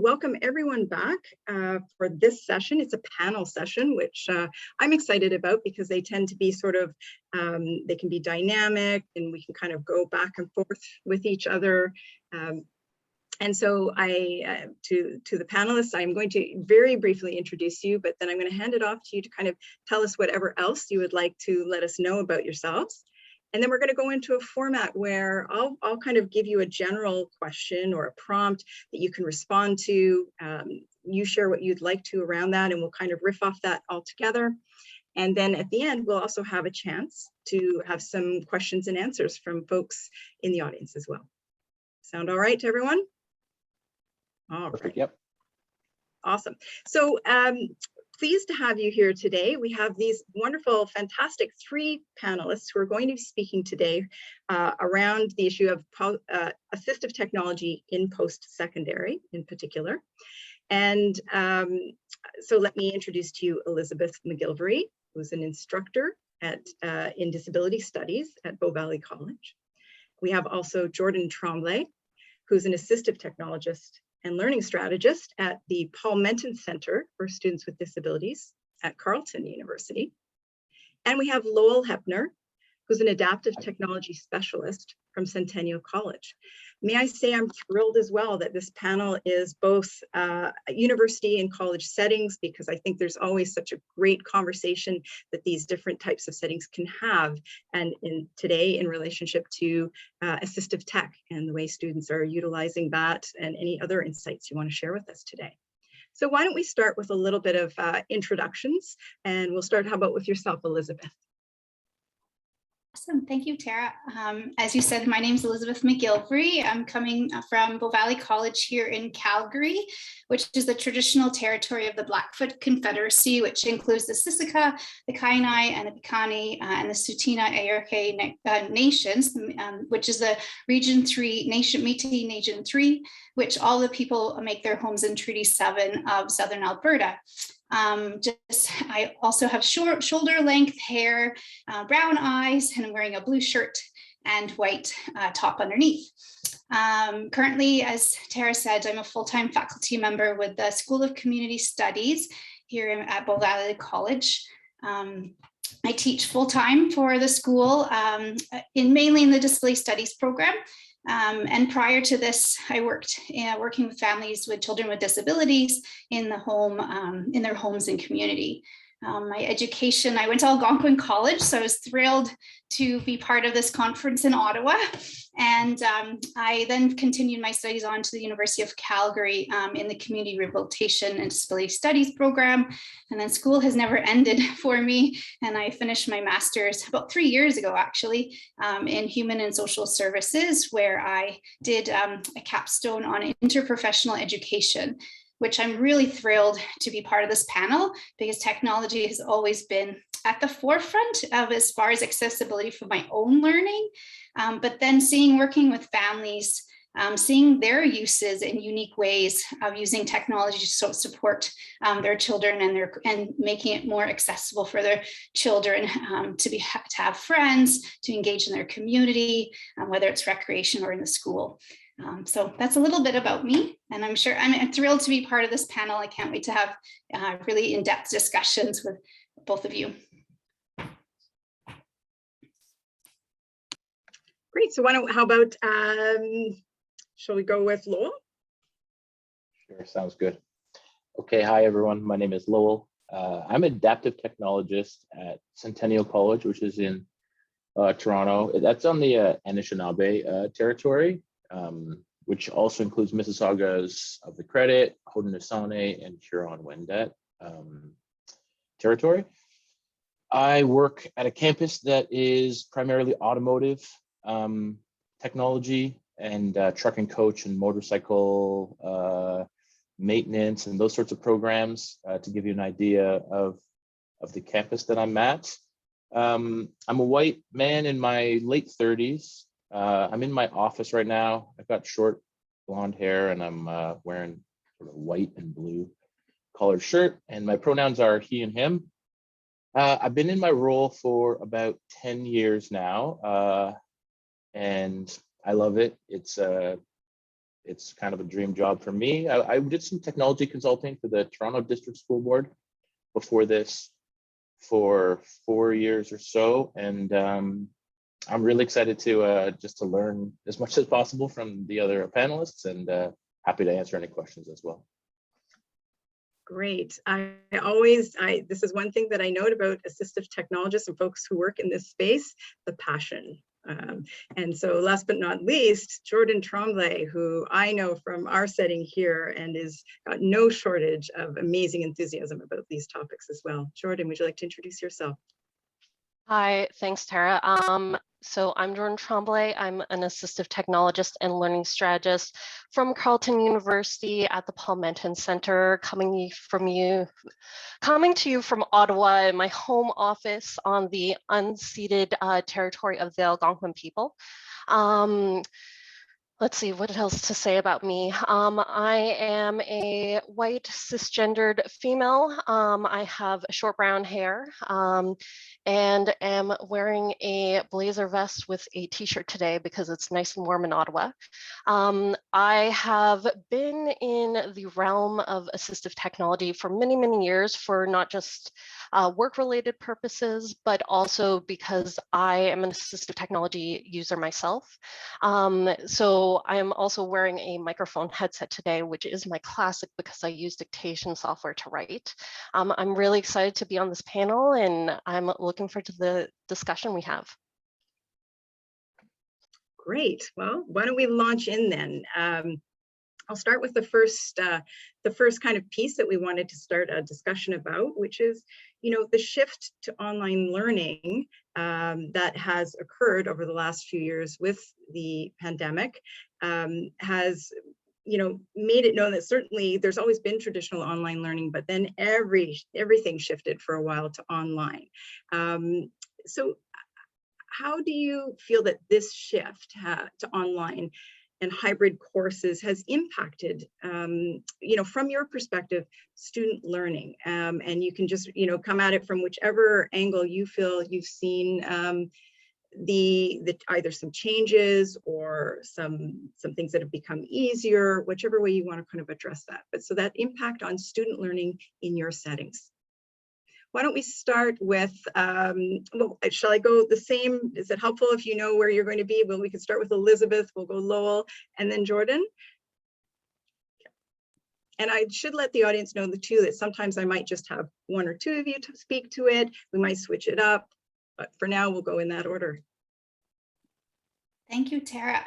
Welcome everyone back for this session. It's a panel session, which I'm excited about because they tend to be sort of, they can be dynamic and we can kind of go back and forth with each other. And so to the panelists, I'm going to very briefly introduce you, but then I'm going to hand it off to you to kind of tell us whatever else you would like to let us know about yourselves. And then we're going to go into a format where I'll kind of give you a general question or a prompt that you can respond to. You share what you'd like to around that, and we'll kind of riff off that all together. And then at the end, we'll also have a chance to have some questions and answers from folks in the audience as well. Sound all right to everyone? All Perfect, right. yep. Awesome. So pleased to have you here today. We have these wonderful, fantastic three panelists who are going to be speaking today around the issue of assistive technology in post-secondary in particular. And so let me introduce to you Elizabeth MacGillivray, who's an instructor in Disability Studies at Bow Valley College. We have also Jordyn Tremblay, who's an assistive technologist and learning strategist at the Paul Menton Center for Students with Disabilities at Carleton University. And we have Lowell Heppner, who's an adaptive technology specialist from Centennial College. May I say I'm thrilled as well that this panel is both university and college settings, because I think there's always such a great conversation that these different types of settings can have, and today in relationship to assistive tech and the way students are utilizing that and any other insights you want to share with us today. So why don't we start with a little bit of introductions, and we'll start, how about with yourself, Elizabeth? Awesome, thank you, Tara. As you said, my name is Elizabeth MacGillivray. I'm coming from Bow Valley College here in Calgary, which is the traditional territory of the Blackfoot Confederacy, which includes the Siksika, the Kainai, and the Piikani, and the Tsuut'ina nations, which is the Region 3, Métis Nation 3, which all the people make their homes in Treaty 7 of Southern Alberta. I also have short shoulder length hair, brown eyes, and I'm wearing a blue shirt and white top underneath. Currently, as Tara said, I'm a full-time faculty member with the School of Community Studies here at Bow Valley College. I teach full-time for the school mainly in the Disability Studies program. And prior to this, I worked working with families with children with disabilities in the home, in their homes and community. My education, I went to Algonquin College, so I was thrilled to be part of this conference in Ottawa. And I then continued my studies on to the University of Calgary in the Community Rehabilitation and Disability Studies program. And then school has never ended for me. And I finished my master's about 3 years ago, actually, in Human and Social Services, where I did a capstone on interprofessional education, which I'm really thrilled to be part of this panel, because technology has always been at the forefront of as far as accessibility for my own learning. But then working with families, seeing their uses in unique ways of using technology to support their children and making it more accessible for their children to have friends, to engage in their community, whether it's recreation or in the school. So that's a little bit about me, and I'm thrilled to be part of this panel. I can't wait to have really in-depth discussions with both of you. Great, so how about, shall we go with Lowell? Sure, sounds good. Okay, hi everyone, my name is Lowell. I'm an adaptive technologist at Centennial College, which is in Toronto. That's on the Anishinaabe territory. Which also includes Mississaugas of the Credit, Haudenosaunee, and Huron-Wendat territory. I work at a campus that is primarily automotive technology and truck and coach and motorcycle maintenance and those sorts of programs to give you an idea of the campus that I'm at. I'm a white man in my late 30s. I'm in my office right now. I've got short blonde hair and I'm wearing sort of white and blue collared shirt, and my pronouns are he and him. I've been in my role for about 10 years now, and I love it. It's it's kind of a dream job for me. I did some technology consulting for the Toronto District School Board before this for 4 years or so. And I'm really excited to just to learn as much as possible from the other panelists, and happy to answer any questions as well. Great. This is one thing that I note about assistive technologists and folks who work in this space, the passion. And so last but not least, Jordyn Tremblay, who I know from our setting here and is got no shortage of amazing enthusiasm about these topics as well. Jordyn, would you like to introduce yourself? Hi, thanks, Tara. So I'm Jordyn Tremblay. I'm an assistive technologist and learning strategist from Carleton University at the Paul Menton Center, coming to you from Ottawa in my home office on the unceded territory of the Algonquin people. Let's see, what else to say about me? I am a white cisgendered female. I have short brown hair and am wearing a blazer vest with a t-shirt today because it's nice and warm in Ottawa. I have been in the realm of assistive technology for many, many years for not just work-related purposes, but also because I am an assistive technology user myself. So I am also wearing a microphone headset today, which is my classic because I use dictation software to write. I'm really excited to be on this panel, and I'm looking forward to the discussion we have. Great. Well, why don't we launch in then? I'll start with the first kind of piece that we wanted to start a discussion about, which is, the shift to online learning that has occurred over the last few years with the pandemic has, made it known that certainly there's always been traditional online learning, but then everything shifted for a while to online. So how do you feel that this shift to online and hybrid courses has impacted, from your perspective, student learning? And you can just, come at it from whichever angle you feel you've seen either some changes or some things that have become easier, whichever way you want to kind of address that. But so that impact on student learning in your settings. Why don't we start with, well, shall I go the same? Is it helpful if you know where you're going to be? Well, we can start with Elizabeth, we'll go Lowell, and then Jordyn. And I should let the audience know too that sometimes I might just have one or two of you to speak to it. We might switch it up, but for now we'll go in that order. Thank you, Tara.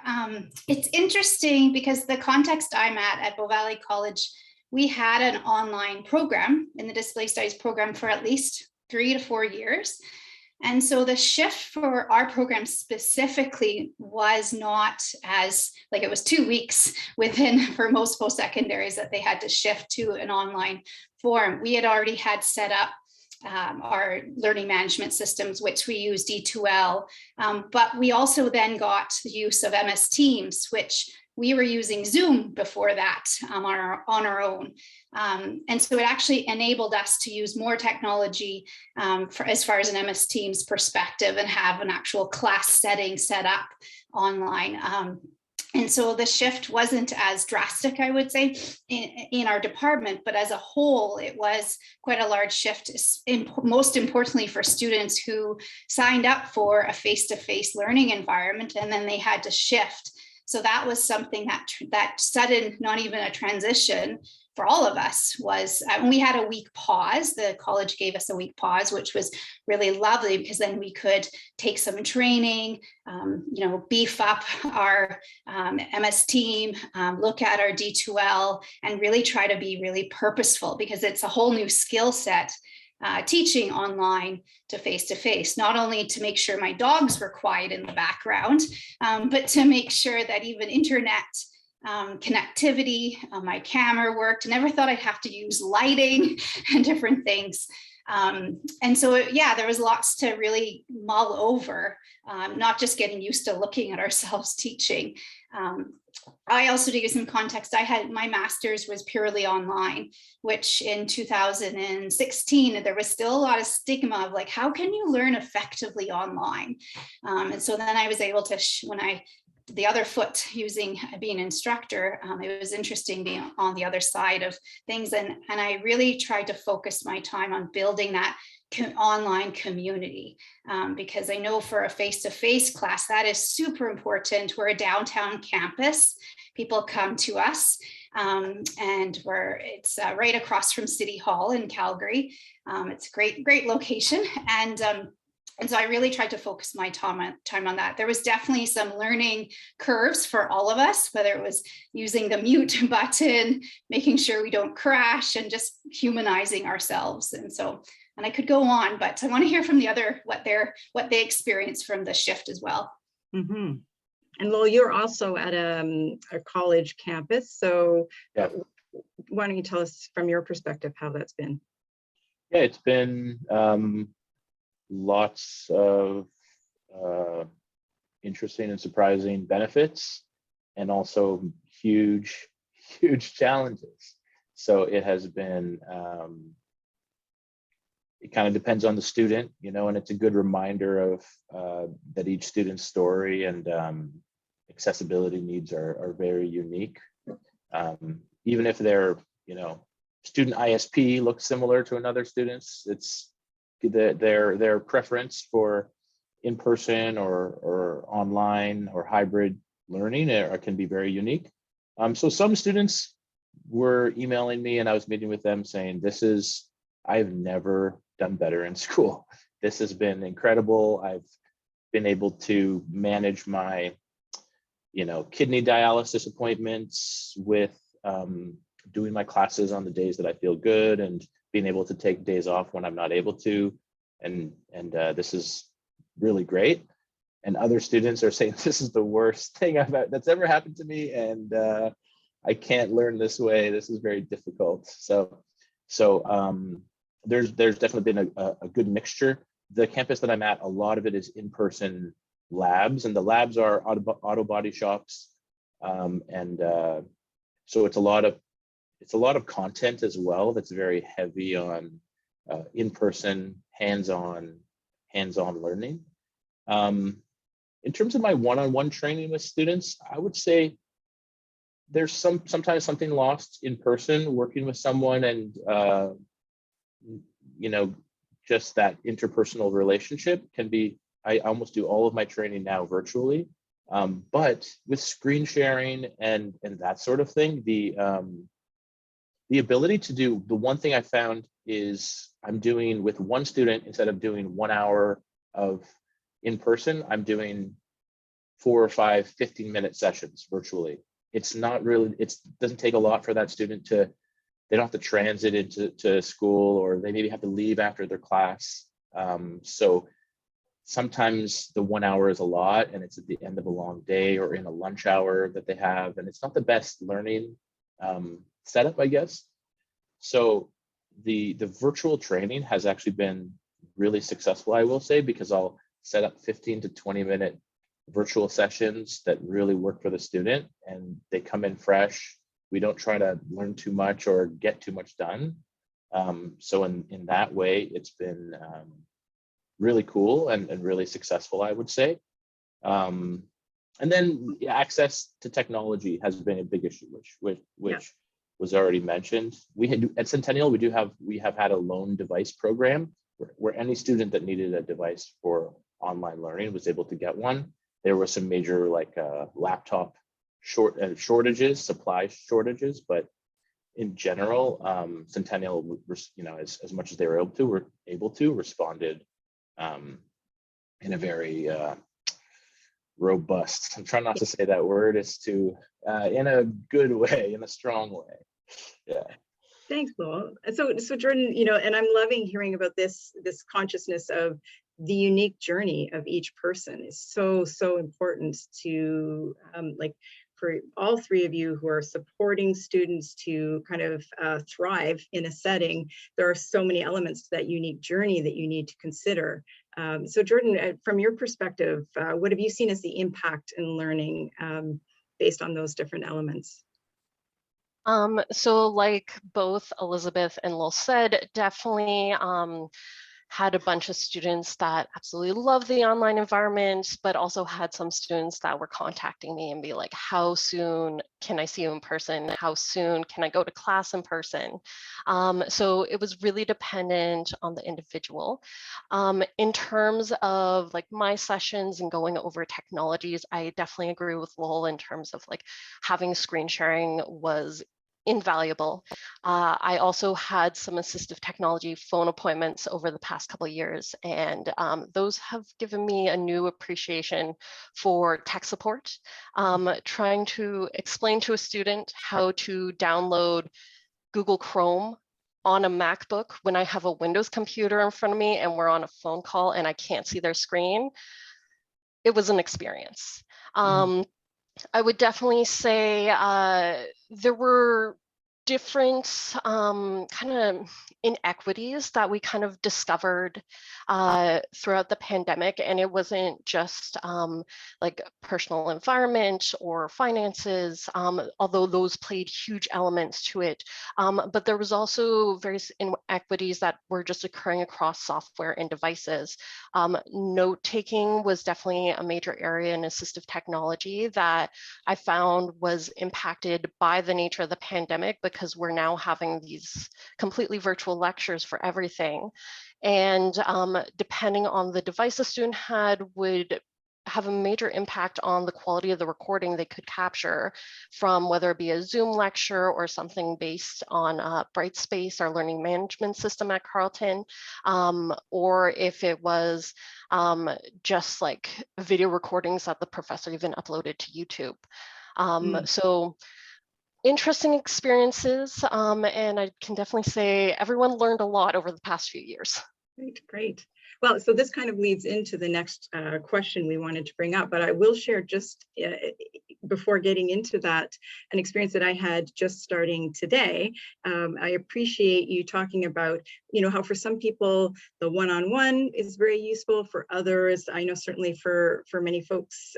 It's interesting because the context I'm at Bow Valley College, we had an online program in the Disability Studies program for at least 3 to 4 years. And so the shift for our program specifically was not as, like, it was 2 weeks within for most post-secondaries that they had to shift to an online form. We had already had set up our learning management systems, which we use D2L, but we also then got the use of MS Teams, which we were using Zoom before that on our own. And so it actually enabled us to use more technology as far as an MS Teams perspective and have an actual class setting set up online. And so the shift wasn't as drastic, I would say, in our department, but as a whole, it was quite a large shift, most importantly for students who signed up for a face-to-face learning environment, and then they had to shift. So that was something that sudden, not even a transition for all of us was, we had a week pause. The college gave us a week pause, which was really lovely because then we could take some training, beef up our MS team, look at our D2L, and really try to be really purposeful because it's a whole new skill set. Teaching online to face-to-face, not only to make sure my dogs were quiet in the background, but to make sure that even internet connectivity, my camera worked. Never thought I'd have to use lighting and different things. And so, yeah, there was lots to really mull over, not just getting used to looking at ourselves teaching. I also, to give some context, I had my master's was purely online, which in 2016, there was still a lot of stigma of like, how can you learn effectively online? And so then I was able to, when I the other foot using being an instructor, it was interesting being on the other side of things. And I really tried to focus my time on building that online community, because I know for a face-to-face class, that is super important. We're a downtown campus. People come to us, and it's right across from City Hall in Calgary. It's a great location. And so I really tried to focus my time on that. There was definitely some learning curves for all of us, whether it was using the mute button, making sure we don't crash, and just humanizing ourselves. And I could go on, but I want to hear from the other what they experienced from the shift as well. Mm-hmm. And Lowell, you're also at a college campus. So yeah. Why don't you tell us from your perspective how that's been? Yeah, it's been lots of interesting and surprising benefits, and also huge challenges. So it has been, it kind of depends on the student, and it's a good reminder of that each student's story and accessibility needs are very unique. Even if their, student ISP looks similar to another student's, it's their preference for in-person or online or hybrid learning can be very unique. So some students were emailing me, and I was meeting with them saying, I've never done better in school. This has been incredible. I've been able to manage my, kidney dialysis appointments with doing my classes on the days that I feel good, and being able to take days off when I'm not able to. And this is really great. And other students are saying, this is the worst thing that's ever happened to me. And I can't learn this way. This is very difficult. So there's definitely been a good mixture. The campus that I'm at, a lot of it is in-person labs, and the labs are auto body shops. So it's a lot of content as well that's very heavy on in-person, hands-on learning. In terms of my one-on-one training with students, I would say there's sometimes something lost in person, working with someone, and just that interpersonal relationship can be. I almost do all of my training now virtually, but with screen sharing and that sort of thing, the ability to do, the one thing I found is I'm doing with one student, instead of doing 1 hour of in person, I'm doing 4 or 5 15-minute sessions virtually. It's not really, it doesn't take a lot for that student they don't have to transit into school, or they maybe have to leave after their class. So sometimes the 1 hour is a lot, and it's at the end of a long day or in a lunch hour that they have, and it's not the best learning setup, I guess. So the virtual training has actually been really successful, I will say, because I'll set up 15 to 20-minute virtual sessions that really work for the student, and they come in fresh. We don't try to learn too much or get too much done. So in that way, it's been really cool and really successful, I would say. And then access to technology has been a big issue, which was already mentioned. We had at Centennial, we have had a loan device program where any student that needed a device for online learning was able to get one. There were some major laptop shortages, supply shortages, but in general, Centennial, as much as they were able to responded in a very robust. I'm trying not to say that word. It's in a good way, in a strong way. Yeah. Thanks, Lowell. So Jordyn, and I'm loving hearing about this consciousness of the unique journey of each person is so important to for all three of you who are supporting students to kind of thrive in a setting. There are so many elements to that unique journey that you need to consider. So Jordyn, from your perspective, what have you seen as the impact in learning based on those different elements? So like both Elizabeth and Lowell said, definitely had a bunch of students that absolutely love the online environment, but also had some students that were contacting me and be like, how soon can I see you in person? How soon can I go to class in person? So it was really dependent on the individual. In terms of like my sessions and going over technologies, I definitely agree with Lowell in terms of like having screen sharing was invaluable. I also had some assistive technology phone appointments over the past couple of years, and those have given me a new appreciation for tech support. Trying to explain to a student how to download Google Chrome on a MacBook when I have a Windows computer in front of me and we're on a phone call and I can't see their screen, it was an experience. I would definitely say there were different kind of inequities that we kind of discovered throughout the pandemic. And it wasn't just like personal environment or finances, although those played huge elements to it. But there was also various inequities that were just occurring across software and devices. Note-taking was definitely a major area in assistive technology that I found was impacted by the nature of the pandemic, because we're now having these completely virtual lectures for everything. And depending on the device a student had would have a major impact on the quality of the recording they could capture from whether it be a Zoom lecture or something based on Brightspace, our learning management system at Carleton, or if it was just like video recordings that the professor even uploaded to YouTube. So interesting experiences, and I can definitely say everyone learned a lot over the past few years. Great. Well, so this kind of leads into the next question we wanted to bring up, but I will share just before getting into that, an experience that I had just starting today. I appreciate you talking about, how for some people, the one-on-one is very useful. For others, I know certainly for many folks,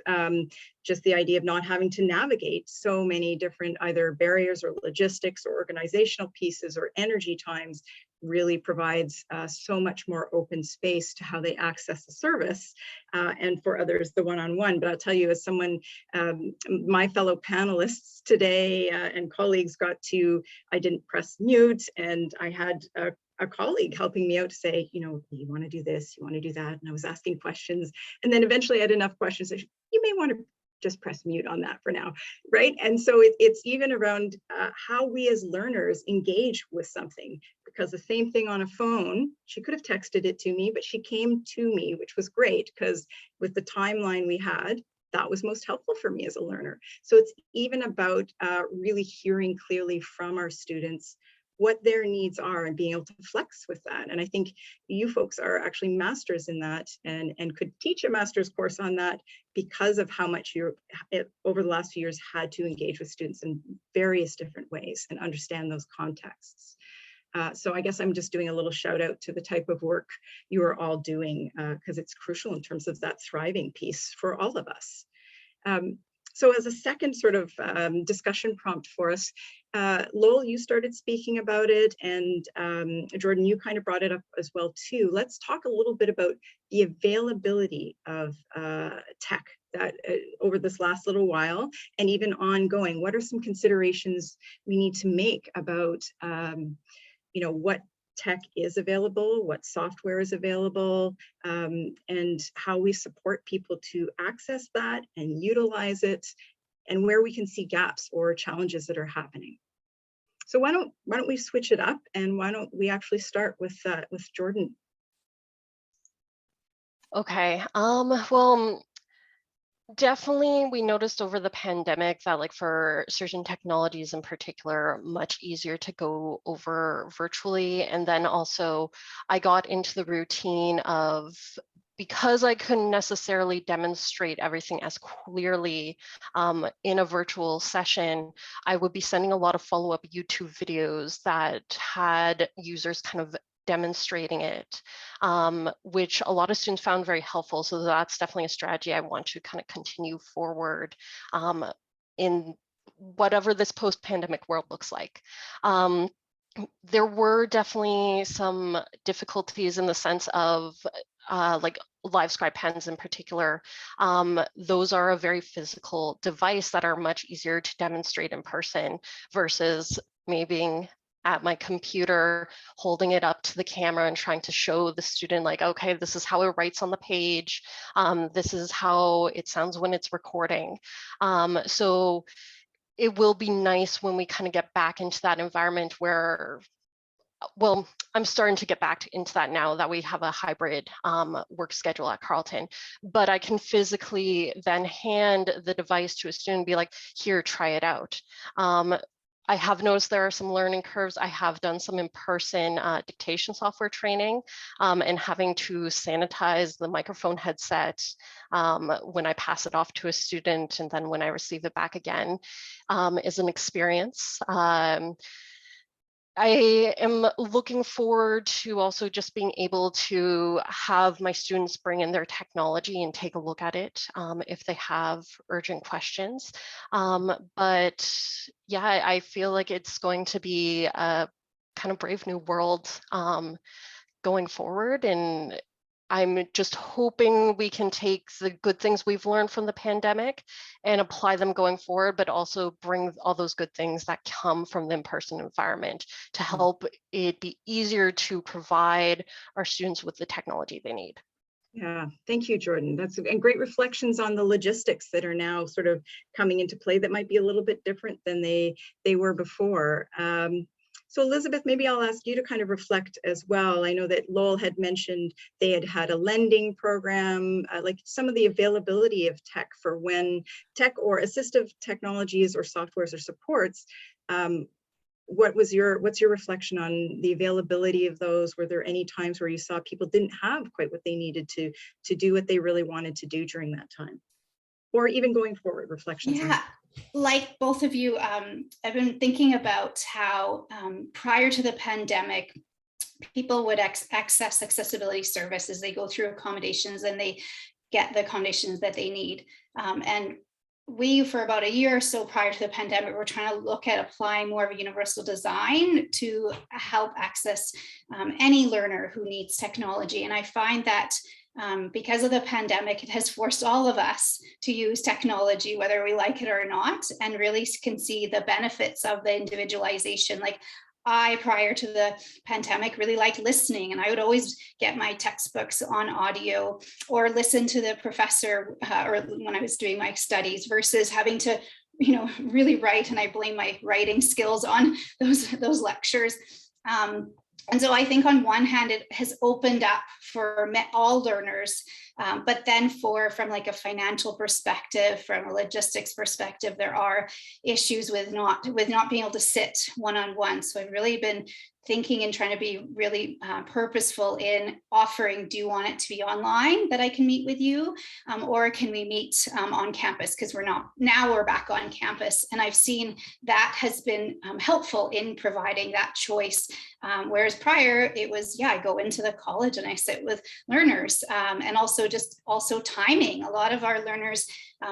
just the idea of not having to navigate so many different either barriers or logistics or organizational pieces or energy times really provides so much more open space to how they access the service, and for others, the one-on-one. But I'll tell you, as someone, my fellow panelists today and colleagues I didn't press mute, and I had a colleague helping me out to say, you want to do this, you want to do that. And I was asking questions. And then eventually I had enough questions. So you may want to just press mute on that for now, right? And so it's even around how we as learners engage with something, because the same thing on a phone, she could have texted it to me, but she came to me, which was great, because with the timeline we had, that was most helpful for me as a learner. So it's even about really hearing clearly from our students what their needs are and being able to flex with that. And I think you folks are actually masters in that and could teach a master's course on that because of how much you're over the last few years had to engage with students in various different ways and understand those contexts. So I guess I'm just doing a little shout out to the type of work you are all doing, because it's crucial in terms of that thriving piece for all of us. So as a second sort of discussion prompt for us, Lowell, you started speaking about it, and Jordyn, you kind of brought it up as well too. Let's talk a little bit about the availability of tech that over this last little while and even ongoing. What are some considerations we need to make about what tech is available, what software is available, and how we support people to access that and utilize it, and where we can see gaps or challenges that are happening. So why don't we switch it up, and why don't we actually start with Jordyn? Okay. Well, definitely, we noticed over the pandemic that like for certain technologies in particular, much easier to go over virtually. And then also I got into the routine of, because I couldn't necessarily demonstrate everything as clearly in a virtual session, I would be sending a lot of follow-up YouTube videos that had users kind of demonstrating it, which a lot of students found very helpful. So that's definitely a strategy I want to kind of continue forward in whatever this post-pandemic world looks like. there were definitely some difficulties in the sense of like LiveScribe pens in particular. Those are a very physical device that are much easier to demonstrate in person versus me being at my computer, holding it up to the camera and trying to show the student like, okay, this is how it writes on the page. This is how it sounds when it's recording. So it will be nice when we kind of get back into that environment where, well, I'm starting to get back into that now that we have a hybrid work schedule at Carleton, but I can physically then hand the device to a student and be like, here, try it out. I have noticed there are some learning curves. I have done some in-person dictation software training and having to sanitize the microphone headset when I pass it off to a student and then when I receive it back again is an experience. I am looking forward to also just being able to have my students bring in their technology and take a look at it if they have urgent questions. But yeah, I feel like it's going to be a kind of brave new world going forward. And I'm just hoping we can take the good things we've learned from the pandemic and apply them going forward, but also bring all those good things that come from the in-person environment to help it be easier to provide our students with the technology they need. Yeah, thank you, Jordyn. That's and great reflections on the logistics that are now sort of coming into play that might be a little bit different than they were before. So Elizabeth, maybe I'll ask you to kind of reflect as well. I know that Lowell had mentioned they had a lending program, like some of the availability of tech for when tech or assistive technologies or softwares or supports. What's your reflection on the availability of those? Were there any times where you saw people didn't have quite what they needed to do what they really wanted to do during that time? Or even going forward, reflections on that? Like both of you, I've been thinking about how prior to the pandemic, people would access accessibility services. They go through accommodations and they get the accommodations that they need. And we, for about a year or so prior to the pandemic, we're trying to look at applying more of a universal design to help access any learner who needs technology. And I find that because of the pandemic, it has forced all of us to use technology, whether we like it or not, and really can see the benefits of the individualization. Like I, prior to the pandemic, really liked listening, and I would always get my textbooks on audio or listen to the professor or when I was doing my studies versus having to, really write. And I blame my writing skills on those lectures. And so I think on one hand, it has opened up for all learners, but then from like a financial perspective, from a logistics perspective, there are issues with not being able to sit one-on-one. So I've really been thinking and trying to be really purposeful in offering, do you want it to be online that I can meet with you? Or can we meet on campus? Because we're back on campus. And I've seen that has been helpful in providing that choice. Whereas prior it was, I go into the college and I sit with learners and also timing. A lot of our learners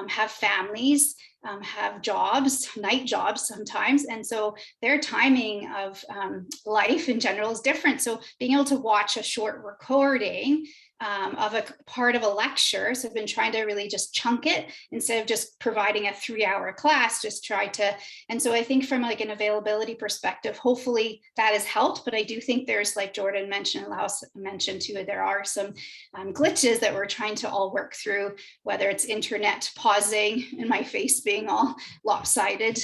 have families, have jobs, night jobs sometimes. And so their timing of life in general is different. So being able to watch a short recording of a part of a lecture. So I've been trying to really just chunk it instead of just providing a 3-hour class, just try to. And so I think from like an availability perspective, hopefully that has helped, but I do think there's, like Jordyn mentioned, Laos mentioned too, there are some glitches that we're trying to all work through, whether it's internet pausing and my face being all lopsided,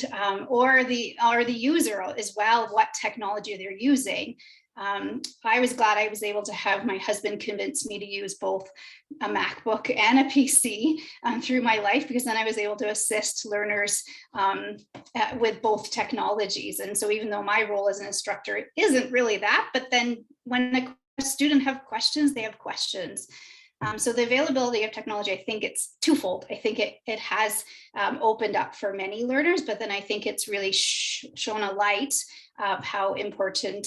or the user as well, what technology they're using. I was glad I was able to have my husband convince me to use both a MacBook and a PC through my life, because then I was able to assist learners with both technologies. And so even though my role as an instructor isn't really that, but then when a student have questions, they have questions. So the availability of technology, I think it's twofold. I think it has opened up for many learners, but then I think it's really shown a light of how important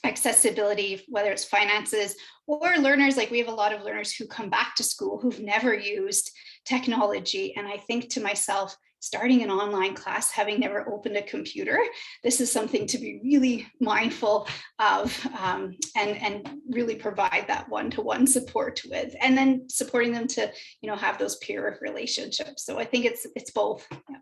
accessibility, whether it's finances or learners, like we have a lot of learners who come back to school who've never used technology. And I think to myself, starting an online class, having never opened a computer, this is something to be really mindful of, and really provide that one-to-one support with, and then supporting them to, have those peer relationships. So I think it's both. Yeah.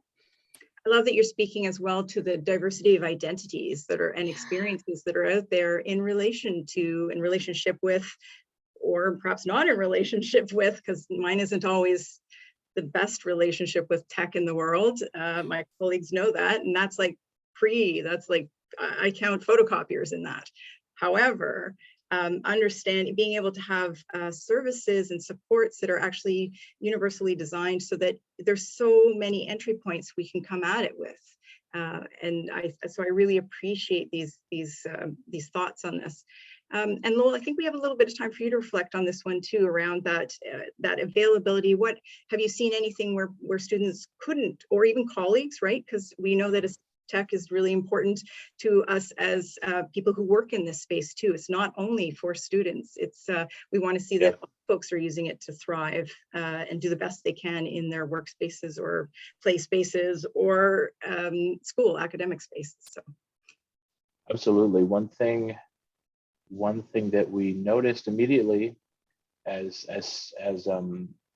I love that you're speaking as well to the diversity of identities that are and experiences that are out there in relationship with, or perhaps not in relationship with, because mine isn't always the best relationship with tech in the world. My colleagues know that, and that's like I count photocopiers in that. However, being able to have services and supports that are actually universally designed so that there's so many entry points we can come at it with. So I really appreciate these thoughts on this. And Lowell, I think we have a little bit of time for you to reflect on this one too, around that availability. What have you seen anything where students couldn't, or even colleagues, right? Because we know that tech is really important to us as people who work in this space too. It's not only for students. It's we want to see that folks are using it to thrive and do the best they can in their workspaces or play spaces or school academic spaces. So. Absolutely. One thing that we noticed immediately as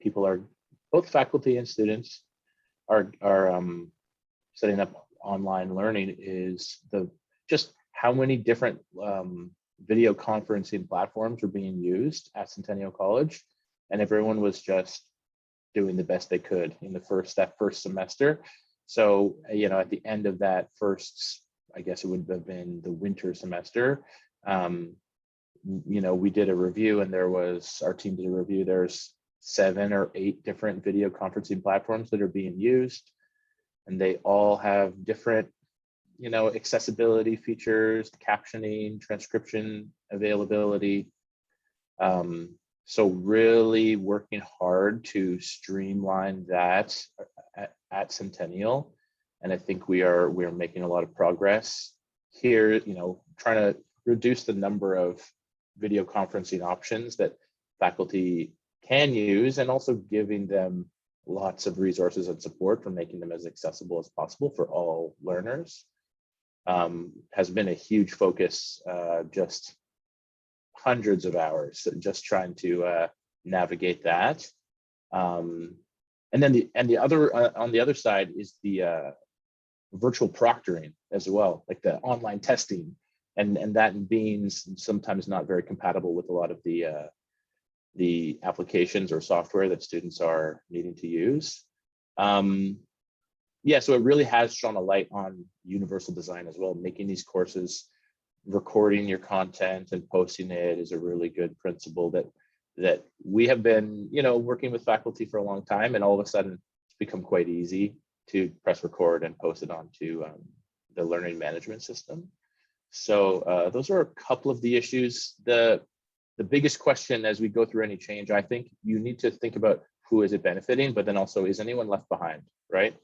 people are, both faculty and students are setting up online learning, is just how many different video conferencing platforms were being used at Centennial College, and everyone was just doing the best they could in that first semester. So at the end of that first, I guess it would have been the winter semester, we did a review, and our team did a review. There's 7 or 8 different video conferencing platforms that are being used, and they all have different, accessibility features, captioning, transcription availability. So really working hard to streamline that at Centennial, and I think we are making a lot of progress here. Trying to reduce the number of video conferencing options that faculty can use, and also giving them lots of resources and support for making them as accessible as possible for all learners, has been a huge focus. Just hundreds of hours just trying to navigate that. And then the other on the other side is the virtual proctoring as well, like the online testing, and that being sometimes not very compatible with a lot of the applications or software that students are needing to use. So it really has shone a light on universal design as well. Making these courses, recording your content and posting it is a really good principle that we have been, working with faculty for a long time, and all of a sudden it's become quite easy to press record and post it onto the learning management system. So those are a couple of the issues. The biggest question as we go through any change, I think you need to think about who is it benefiting, but then also, is anyone left behind, right?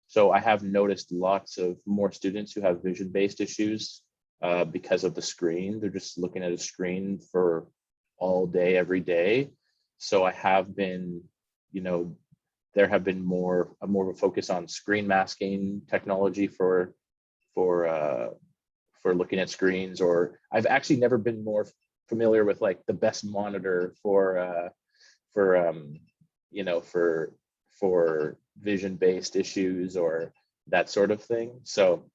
So I have noticed lots of more students who have vision-based issues because of the screen. They're just looking at a screen for all day, every day. So I have been, there have been more of a focus on screen masking technology for looking at screens. Or I've actually never been more familiar with like the best monitor for vision-based issues or that sort of thing. So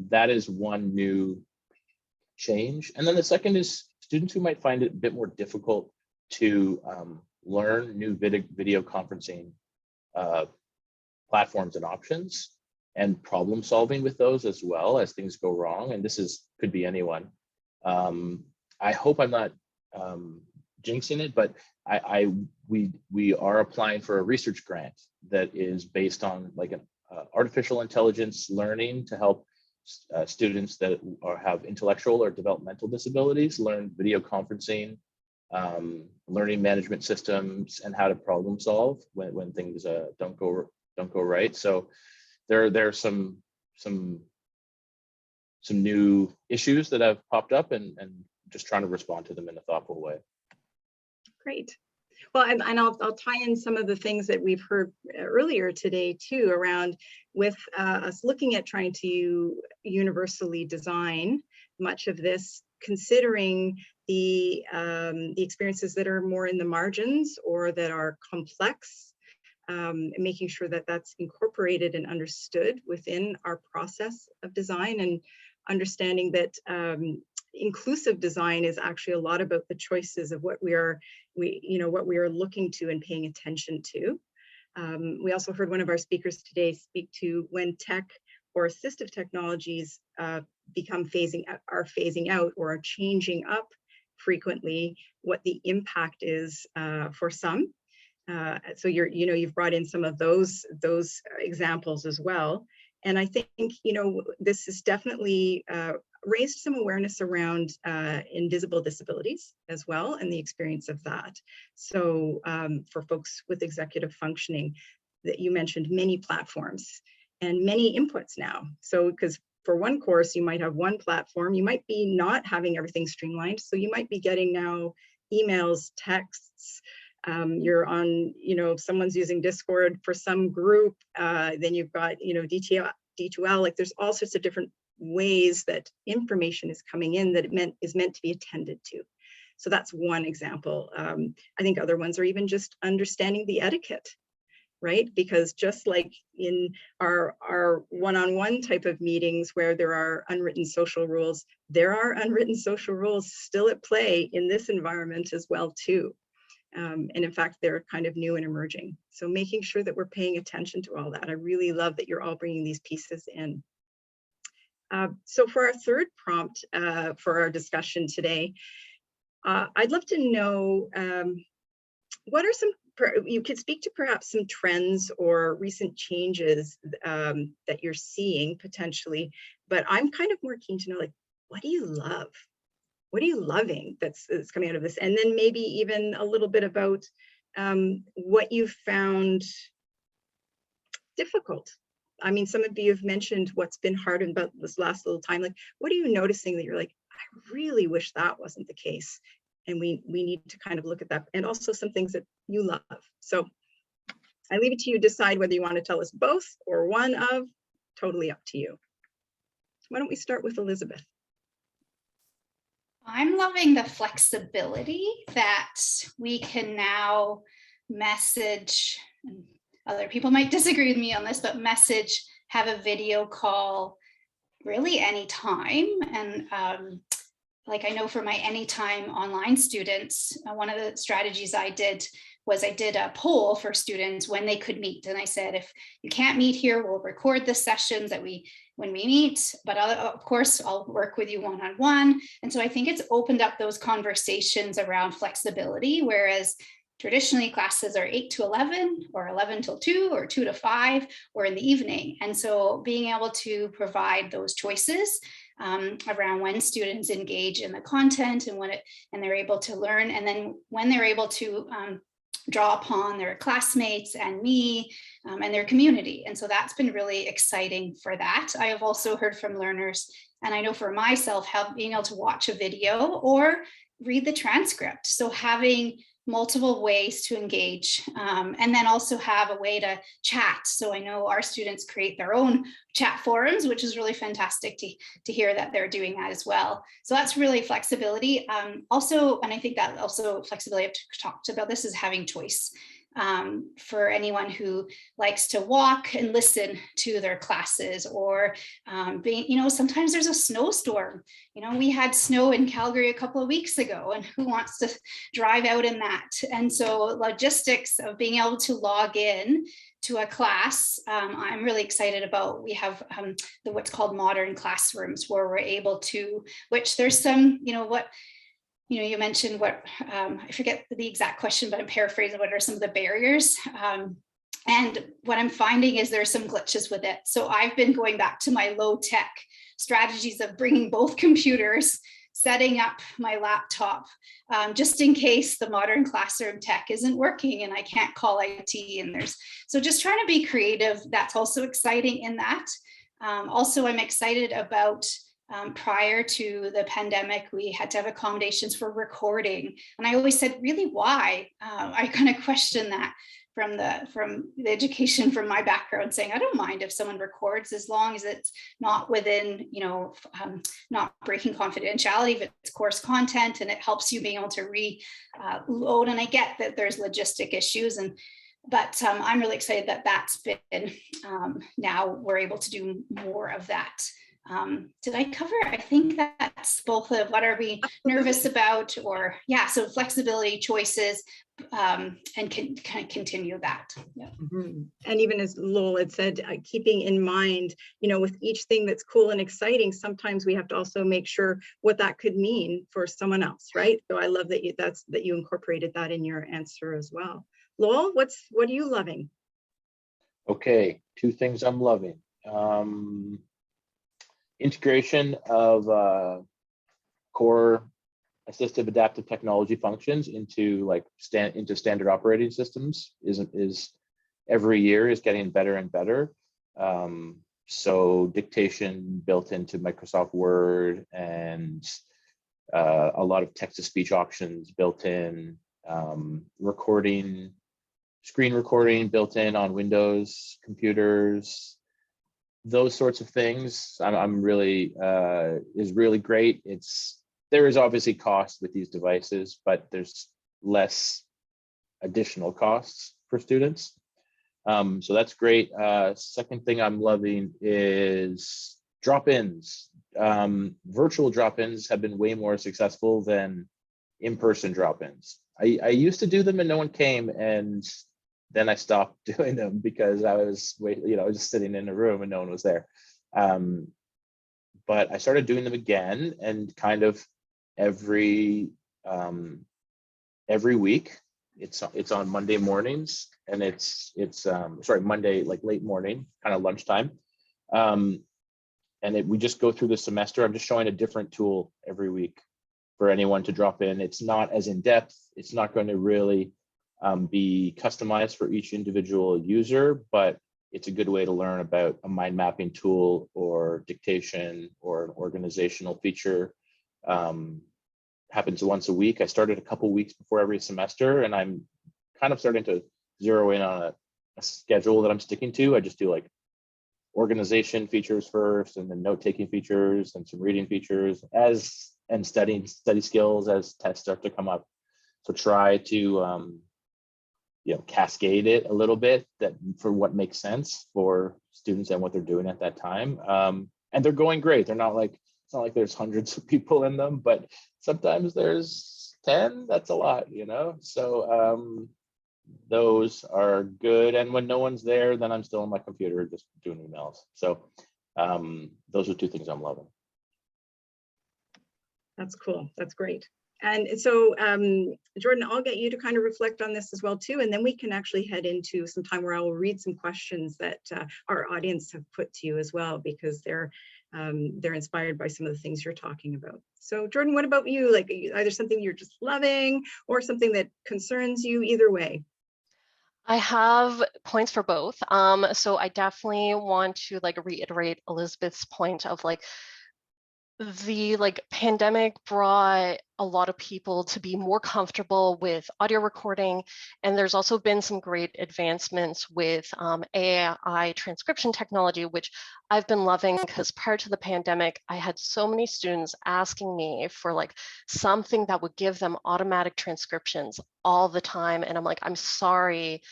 that is one new change. And then the second is students who might find it a bit more difficult to learn new video conferencing platforms and options, and problem solving with those as well as things go wrong. And this could be anyone. I hope I'm not jinxing it, but we are applying for a research grant that is based on like an artificial intelligence learning to help students that have intellectual or developmental disabilities learn video conferencing, learning management systems, and how to problem solve when things don't go right. So there are some new issues that have popped up, and just trying to respond to them in a thoughtful way. Great. Well, and I'll tie in some of the things that we've heard earlier today too, around with us looking at trying to universally design much of this, considering the experiences that are more in the margins or that are complex, making sure that that's incorporated and understood within our process of design, and understanding that inclusive design is actually a lot about the choices of what we are looking to and paying attention to. We also heard one of our speakers today speak to when tech or assistive technologies are phasing out or are changing up frequently, what the impact is for some. So you've brought in some of those examples as well. And I think, this is definitely raised some awareness around invisible disabilities as well, and the experience of that. So for folks with executive functioning, that you mentioned many platforms and many inputs now. So because for one course, you might have one platform, you might be not having everything streamlined. So you might be getting now emails, texts, you're on, someone's using Discord for some group, then you've got, D2L, like there's all sorts of different ways that information is coming in that is meant to be attended to. So that's one example. I think other ones are even just understanding the etiquette, right? Because just like in our one-on-one type of meetings where there are unwritten social rules, there are unwritten social rules still at play in this environment as well too. And in fact, they're kind of new and emerging. So making sure that we're paying attention to all that. I really love that you're all bringing these pieces in. So for our third prompt for our discussion today, I'd love to know what are some, you could speak to perhaps some trends or recent changes that you're seeing potentially, but I'm kind of more keen to know, like, what do you love? What are you loving that's coming out of this? And then maybe even a little bit about what you found difficult. I mean, some of you have mentioned what's been hard about this last little time. Like, what are you noticing that you're like, I really wish that wasn't the case? And we need to kind of look at that. And also some things that you love. So I leave it to you to decide whether you want to tell us both or one of, totally up to you. Why don't we start with Elizabeth? I'm loving the flexibility that we can now message, and other people might disagree with me on this, but message, have a video call really anytime. And like I know for my anytime online students, one of the strategies I did was I did a poll for students when they could meet. And I said, if you can't meet here, we'll record the sessions that when we meet, but of course I'll work with you one-on-one. And so I think it's opened up those conversations around flexibility, whereas traditionally classes are 8 to 11 or 11 till 2 or 2 to 5 or in the evening. And so being able to provide those choices around when students engage in the content and and they're able to learn, and then when they're able to draw upon their classmates and me and their community. And so that's been really exciting for that. I have also heard from learners, and I know for myself, being able to watch a video or read the transcript. So having multiple ways to engage, and then also have a way to chat. So I know our students create their own chat forums, which is really fantastic to hear that they're doing that as well. So that's really flexibility. Also, and I think that also flexibility, I've talked about this, is having choice. For anyone who likes to walk and listen to their classes, or being, sometimes there's a snowstorm. We had snow in Calgary a couple of weeks ago, and who wants to drive out in that? And so logistics of being able to log in to a class, I'm really excited about. We have what's called modern classrooms, where we're able to, which there's some, you mentioned what, I forget the exact question, but I'm paraphrasing, what are some of the barriers? And what I'm finding is there's some glitches with it. So I've been going back to my low tech strategies of bringing both computers, setting up my laptop, just in case the modern classroom tech isn't working and I can't call IT. And so just trying to be creative. That's also exciting in that. Also, I'm excited about prior to the pandemic, we had to have accommodations for recording. And I always said, really, why? I kind of questioned that from the education from my background, saying, I don't mind if someone records as long as it's not within, not breaking confidentiality, if it's course content and it helps you being able to reload. And I get that there's logistic issues, but I'm really excited that that's been, now we're able to do more of that. Did I cover? I think that's both of what are we nervous about, or yeah, so flexibility, choices, and can kind of continue that. Yeah. And even as Lowell had said, keeping in mind, with each thing that's cool and exciting, sometimes we have to also make sure what that could mean for someone else, right? So I love that you incorporated that in your answer as well. Lowell, what are you loving? Okay, two things I'm loving. Integration of core assistive adaptive technology functions into standard operating systems is every year is getting better and better. So dictation built into Microsoft Word, and a lot of text-to-speech options built in, screen recording built in on Windows computers. Those sorts of things I'm really is really great. There is obviously cost with these devices, but there's less additional costs for students. So that's great. Second thing I'm loving is drop-ins. Virtual drop-ins have been way more successful than in-person drop-ins. I used to do them and no one came, and then I stopped doing them because I was just sitting in a room and no one was there. But I started doing them again, and kind of every week. It's on Monday mornings, and it's Monday, like late morning, kind of lunchtime. And we just go through the semester. I'm just showing a different tool every week for anyone to drop in. It's not as in depth. It's not going to really be customized for each individual user, but it's a good way to learn about a mind mapping tool or dictation or an organizational feature. Happens once a week. I started a couple weeks before every semester, and I'm kind of starting to zero in on a schedule that I'm sticking to. I just do like organization features first, and then note-taking features and some reading features and study skills as tests start to come up. So try to cascade it a little bit for what makes sense for students and what they're doing at that time. And they're going great. It's not like there's hundreds of people in them, but sometimes there's 10. That's a lot, So those are good. And when no one's there, then I'm still on my computer just doing emails. So those are two things I'm loving. That's cool. That's great. And so, Jordyn, I'll get you to kind of reflect on this as well too, and then we can actually head into some time where I will read some questions that our audience have put to you as well, because they're inspired by some of the things you're talking about. So, Jordyn, what about you? Like either something you're just loving or something that concerns you? Either way. I have points for both. So I definitely want to reiterate Elizabeth's point of the pandemic brought a lot of people to be more comfortable with audio recording, and there's also been some great advancements with AI transcription technology, which I've been loving, because prior to the pandemic, I had so many students asking me for something that would give them automatic transcriptions all the time, and I'm like, I'm sorry,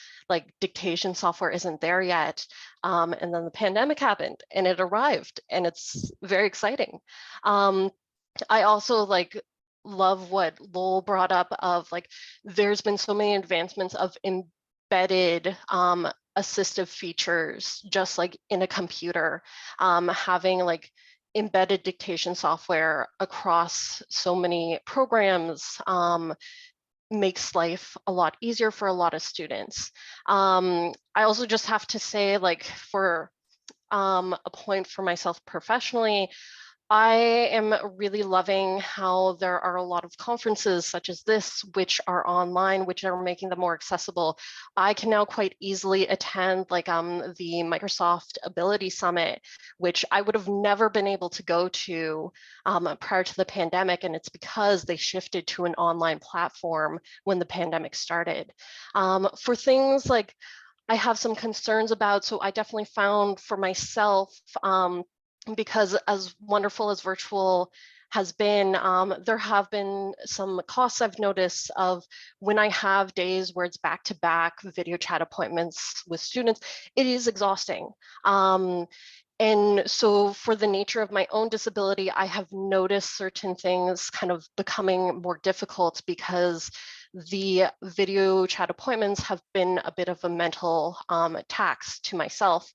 dictation software isn't there yet. And then the pandemic happened and it arrived, and it's very exciting. I also love what Lowell brought up of there's been so many advancements of embedded assistive features, just in a computer, having embedded dictation software across so many programs makes life a lot easier for a lot of students. I also just have to say, for a point for myself professionally, I am really loving how there are a lot of conferences such as this, which are online, which are making them more accessible. I can now quite easily attend like the Microsoft Ability Summit, which I would have never been able to go to prior to the pandemic. And it's because they shifted to an online platform when the pandemic started. For things like I have some concerns about, so I definitely found for myself, because as wonderful as virtual has been, there have been some costs I've noticed of when I have days where it's back-to-back video chat appointments with students, it is exhausting. And so for the nature of my own disability, I have noticed certain things kind of becoming more difficult because the video chat appointments have been a bit of a mental tax to myself.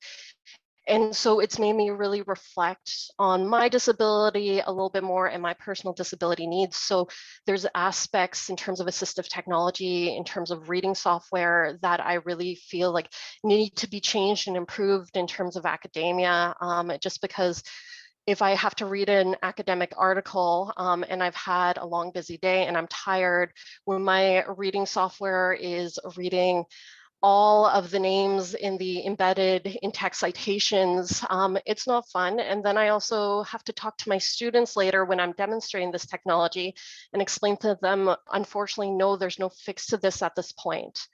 And so it's made me really reflect on my disability a little bit more and my personal disability needs. So there's aspects in terms of assistive technology, in terms of reading software that I really feel like need to be changed and improved in terms of academia, just because if I have to read an academic article and I've had a long, busy day and I'm tired, when my reading software is reading all of the names in the embedded in-text citations, it's not fun. And then I also have to talk to my students later when I'm demonstrating this technology and explain to them, unfortunately, no, there's no fix to this at this point.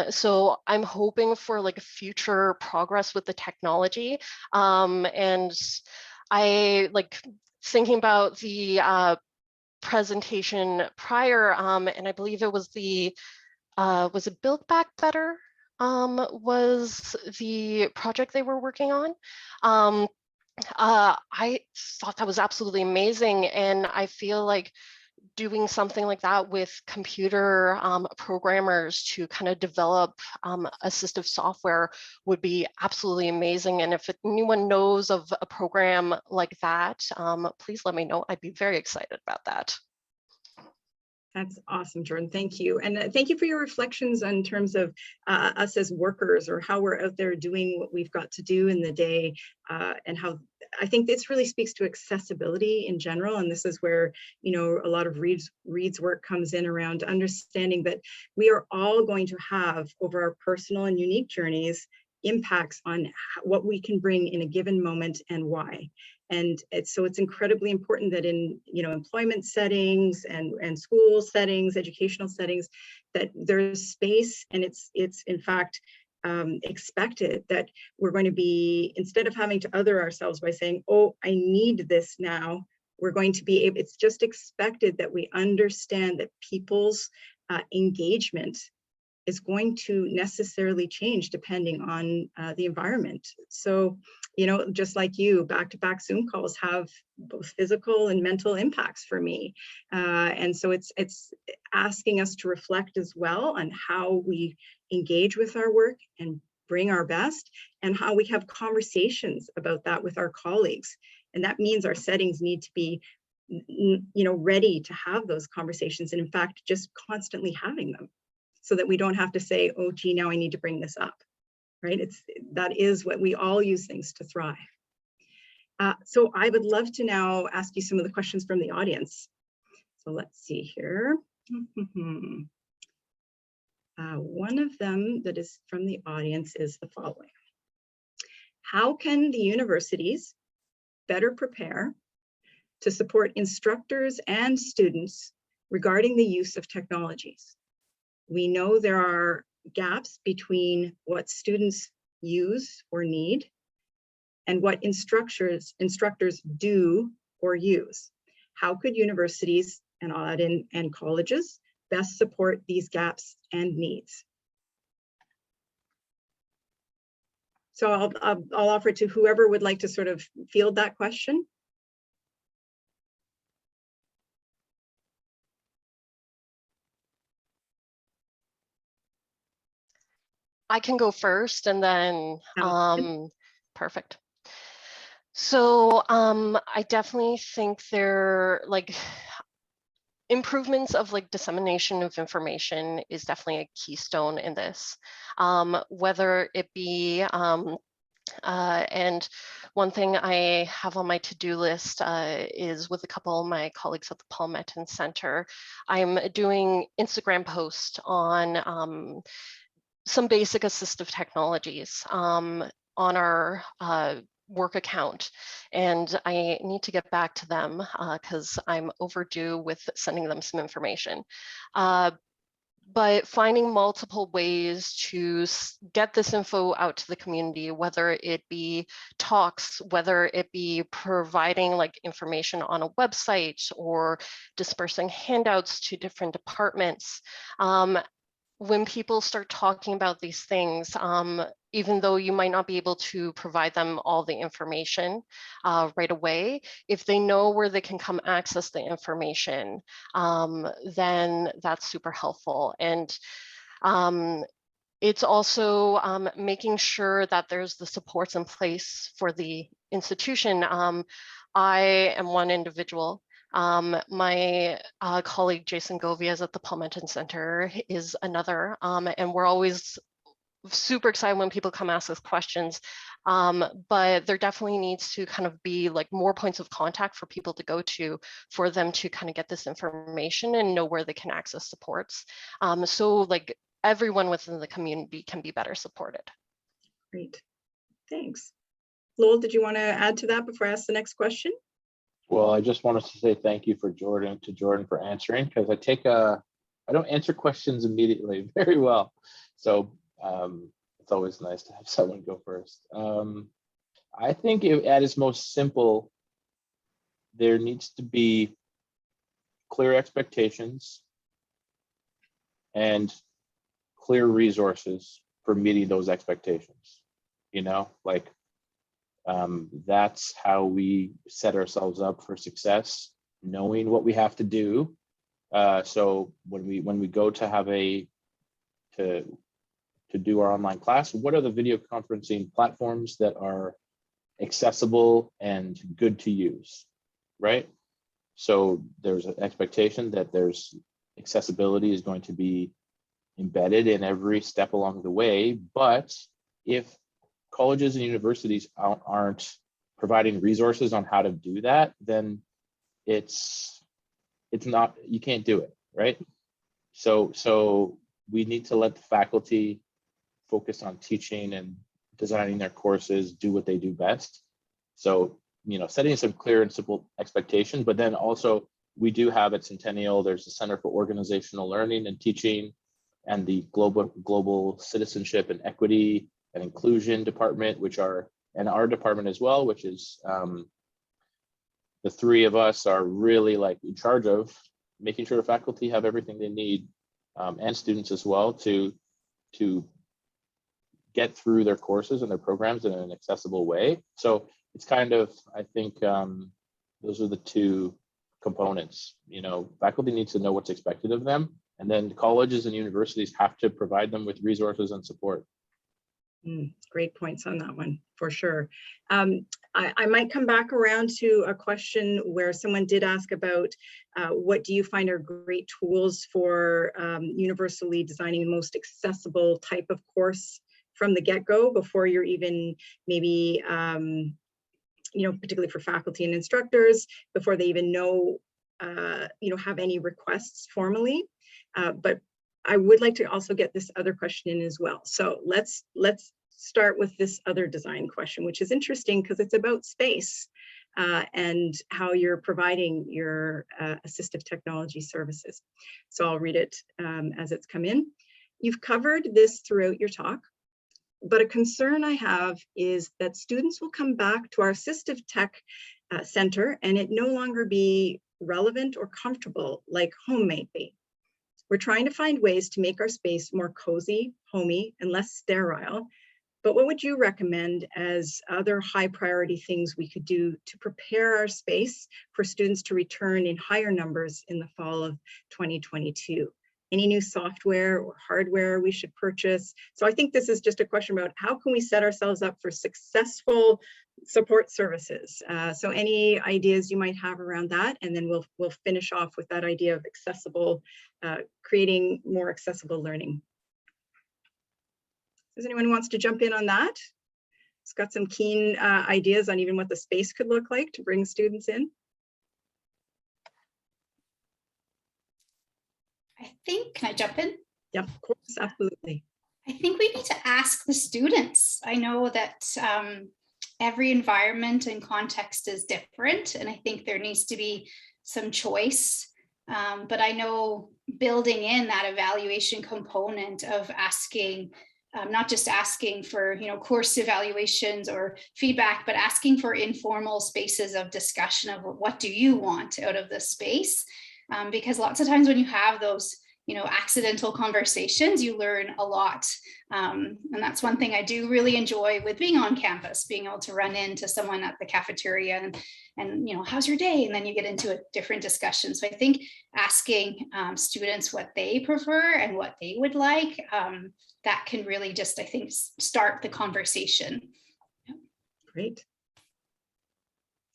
So I'm hoping for like future progress with the technology. And I like thinking about the presentation prior, and I believe it was was it Build Back Better was the project they were working on. I thought that was absolutely amazing. And I feel like doing something like that with computer programmers to kind of develop assistive software would be absolutely amazing. And if anyone knows of a program like that, please let me know. I'd be very excited about that. That's awesome, Jordyn. Thank you. And thank you for your reflections in terms of us as workers, or how we're out there doing what we've got to do in the day, and how I think this really speaks to accessibility in general. And this is where, you know, a lot of Reed's work comes in around understanding that we are all going to have, over our personal and unique journeys, impacts on what we can bring in a given moment and why. And so it's incredibly important that in, you know, employment settings and school settings, educational settings, that there's space, and it's in fact expected that we're going to be, instead of having to other ourselves by saying, oh, I need this now, we're going to be able, it's just expected that we understand that people's engagement is going to necessarily change depending on the environment. So, you know, just like you, back-to-back Zoom calls have both physical and mental impacts for me. And so it's asking us to reflect as well on how we engage with our work and bring our best, and how we have conversations about that with our colleagues. And that means our settings need to be, you know, ready to have those conversations, and in fact, just constantly having them, so that we don't have to say, oh, gee, now I need to bring this up, right? That is what we all use things to thrive. So I would love to now ask you some of the questions from the audience. So let's see here. One of them that is from the audience is the following. How can the universities better prepare to support instructors and students regarding the use of technologies? We know there are gaps between what students use or need and what instructors do or use. How could universities and colleges best support these gaps and needs? So I'll offer it to whoever would like to sort of field that question. I can go first, and then perfect. So I definitely think there, like, improvements of like dissemination of information is definitely a keystone in this, whether it be and one thing I have on my to-do list is with a couple of my colleagues at the Menton Center. I'm doing Instagram posts on some basic assistive technologies on our work account, and I need to get back to them because I'm overdue with sending them some information. But finding multiple ways to get this info out to the community, whether it be talks, whether it be providing like information on a website or dispersing handouts to different departments. When people start talking about these things, even though you might not be able to provide them all the information right away, if they know where they can come access the information, then that's super helpful. And it's also making sure that there's the supports in place for the institution. I am one individual. My colleague Jason Govias at the Menton Center is another, and we're always super excited when people come ask us questions, but there definitely needs to kind of be like more points of contact for people to go to for them to kind of get this information and know where they can access supports. So like everyone within the community can be better supported. Great, thanks. Lowell, did you want to add to that before I ask the next question? Well, I just wanted to say thank you for Jordyn for answering, because I don't answer questions immediately very well. So it's always nice to have someone go first. I think at its most simple, there needs to be clear expectations and clear resources for meeting those expectations. You know, like that's how we set ourselves up for success, knowing what we have to do. So when we go to have to do our online class, what are the video conferencing platforms that are accessible and good to use, right? So there's an expectation that there's accessibility is going to be embedded in every step along the way. But if colleges and universities aren't providing resources on how to do that, then it's not, you can't do it, right? So we need to let the faculty focus on teaching and designing their courses, do what they do best. So, you know, setting some clear and simple expectations, but then also we do have at Centennial, there's the Center for Organizational Learning and Teaching and the Global Citizenship and Equity and Inclusion Department, and our department as well, which is the three of us are really like in charge of making sure the faculty have everything they need, and students as well, to get through their courses and their programs in an accessible way. So it's kind of, I think those are the two components. You know, faculty needs to know what's expected of them, and then colleges and universities have to provide them with resources and support. Great points on that one, for sure. I might come back around to a question where someone did ask about what do you find are great tools for universally designing the most accessible type of course from the get-go before you're even maybe, you know, particularly for faculty and instructors, before they even know, you know, have any requests formally. But I would like to also get this other question in as well. So let's start with this other design question, which is interesting because it's about space and how you're providing your assistive technology services. So I'll read it as it's come in. You've covered this throughout your talk, but a concern I have is that students will come back to our assistive tech center and it no longer be relevant or comfortable like home might be. We're trying to find ways to make our space more cozy, homey, and less sterile. But what would you recommend as other high priority things we could do to prepare our space for students to return in higher numbers in the fall of 2022? Any new software or hardware we should purchase? So I think this is just a question about how can we set ourselves up for successful support services? So any ideas you might have around that, and then we'll finish off with that idea of accessible, creating more accessible learning. Does anyone wants to jump in on that? It's got some keen ideas on even what the space could look like to bring students in? I think, can I jump in? Yep, of course, absolutely. I think we need to ask the students. I know that every environment and context is different, and I think there needs to be some choice. But I know building in that evaluation component of asking, not just asking for, you know, course evaluations or feedback, but asking for informal spaces of discussion of what do you want out of this space? Because lots of times when you have those, you know, accidental conversations, you learn a lot. And that's one thing I do really enjoy with being on campus, being able to run into someone at the cafeteria and you know, how's your day? And then you get into a different discussion. So I think asking students what they prefer and what they would like, that can really just, I think, start the conversation. Great.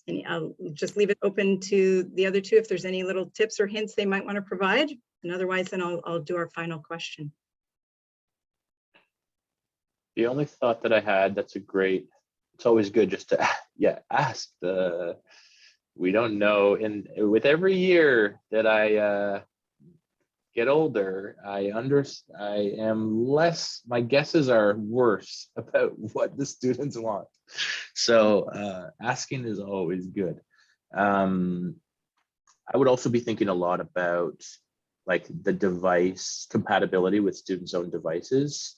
And I'll just leave it open to the other two if there's any little tips or hints they might want to provide. And otherwise, then I'll do our final question. The only thought that I had, it's always good just to, ask. We don't know. And with every year that I get older, my guesses are worse about what the students want. So asking is always good. I would also be thinking a lot about like the device compatibility with students' own devices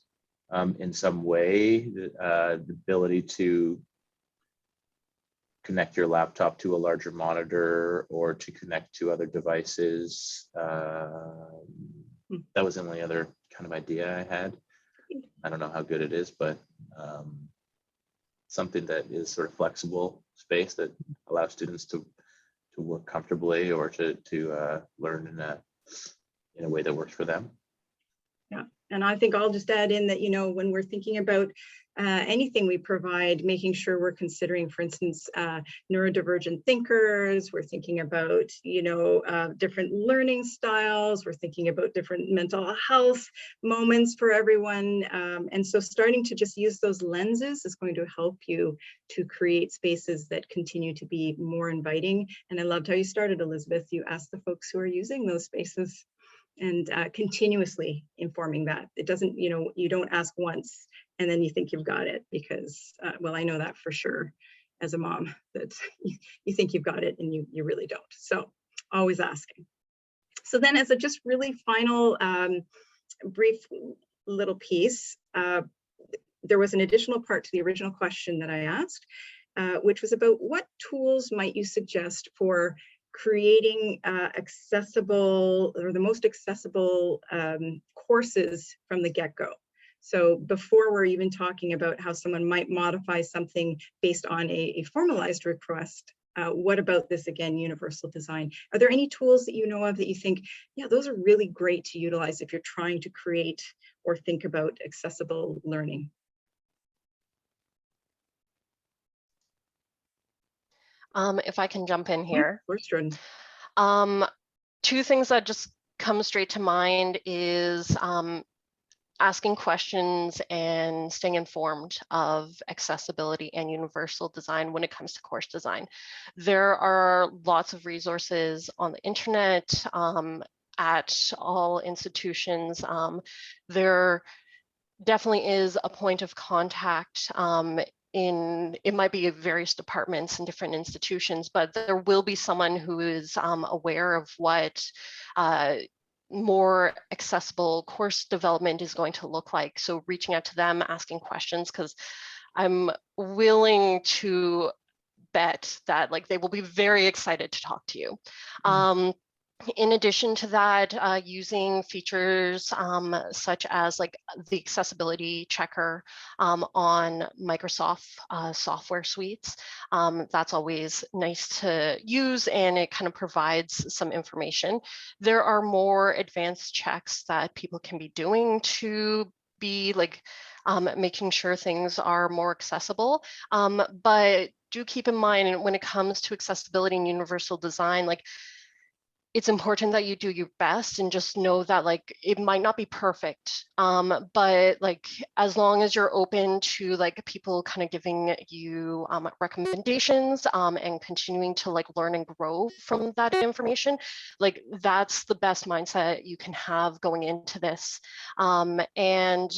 in some way, the ability to connect your laptop to a larger monitor or to connect to other devices. That was the only other kind of idea I had. I don't know how good it is, but something that is sort of flexible space that allows students to work comfortably or to learn in a way that works for them. Yeah, and I think I'll just add in that, you know, when we're thinking about anything we provide, making sure we're considering, for instance, neurodivergent thinkers, we're thinking about, you know, different learning styles, we're thinking about different mental health moments for everyone. And so starting to just use those lenses is going to help you to create spaces that continue to be more inviting. And I loved how you started, Elizabeth. You asked the folks who are using those spaces and continuously informing that. It doesn't, you know, you don't ask once and then you think you've got it because, well, I know that for sure as a mom, that you think you've got it and you really don't. So always asking. So then as a just really final brief little piece, there was an additional part to the original question that I asked, which was about what tools might you suggest for creating accessible or the most accessible courses from the get-go. So before we're even talking about how someone might modify something based on a formalized request, what about this, again, universal design? Are there any tools that you know of that you think, yeah, those are really great to utilize if you're trying to create or think about accessible learning? If I can jump in here. Of course, Jordyn. Two things that just come straight to mind is asking questions and staying informed of accessibility and universal design when it comes to course design. There are lots of resources on the internet at all institutions. There definitely is a point of contact it might be various departments and different institutions, but there will be someone who is aware of what more accessible course development is going to look like. So reaching out to them, asking questions, because I'm willing to bet that like they will be very excited to talk to you. In addition to that, using features such as like the accessibility checker on Microsoft software suites, that's always nice to use and it kind of provides some information. There are more advanced checks that people can be doing to be like making sure things are more accessible, but do keep in mind when it comes to accessibility and universal design, like it's important that you do your best and just know that like it might not be perfect, but like as long as you're open to like people kind of giving you recommendations and continuing to like learn and grow from that information, like that's the best mindset you can have going into this. And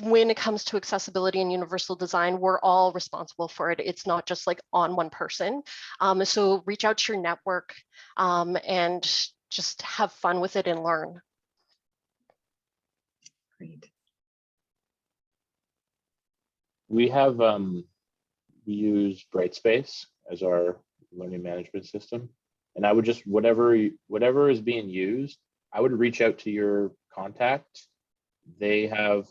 when it comes to accessibility and universal design, we're all responsible for it. It's not just like on one person. So reach out to your network and just have fun with it and learn. Great. We have we use Brightspace as our learning management system, and I would just whatever is being used, I would reach out to your contact. They have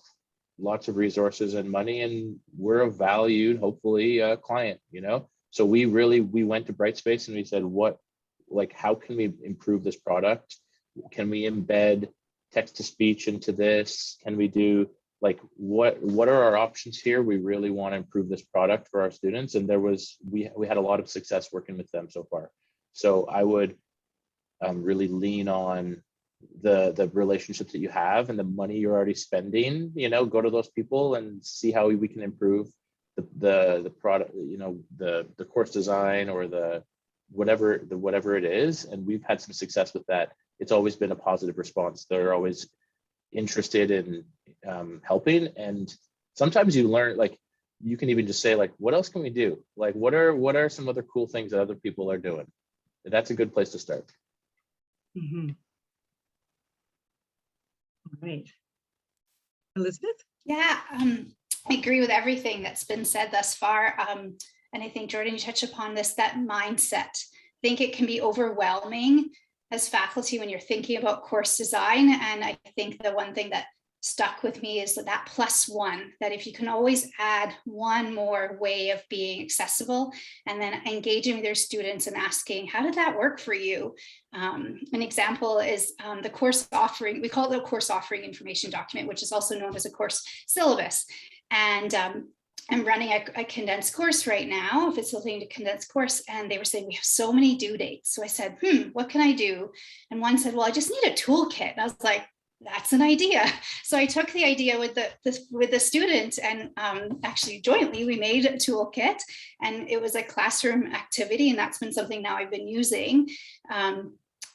lots of resources and money, and we're a valued, hopefully, client, you know. So we went to Brightspace and we said, how can we improve this product? Can we embed text to speech into this? Can we do what are our options here? We really want to improve this product for our students, and we had a lot of success working with them so far. So I would really lean on the relationships that you have and the money you're already spending, you know, go to those people and see how we can improve the product, you know, the course design or whatever it is. And we've had some success with that. It's always been a positive response. They're always interested in helping. And sometimes you learn, like, you can even just say, like, what else can we do? Like, what are some other cool things that other people are doing? That's a good place to start. Mm-hmm. All right. Elizabeth? Yeah, I agree with everything that's been said thus far. And I think, Jordyn, you touched upon this, that mindset. I think it can be overwhelming as faculty when you're thinking about course design. And I think the one thing that stuck with me is that +1, that if you can always add one more way of being accessible, and then engaging with your students and asking, how did that work for you? An example is the course offering, we call it the course offering information document, which is also known as a course syllabus. And I'm running a condensed course right now, facilitating a condensed course, and they were saying we have so many due dates. So I said, what can I do? And one said, well, I just need a toolkit. And I was like, that's an idea. So I took the idea with the student, and actually jointly we made a toolkit, and it was a classroom activity, and that's been something now I've been using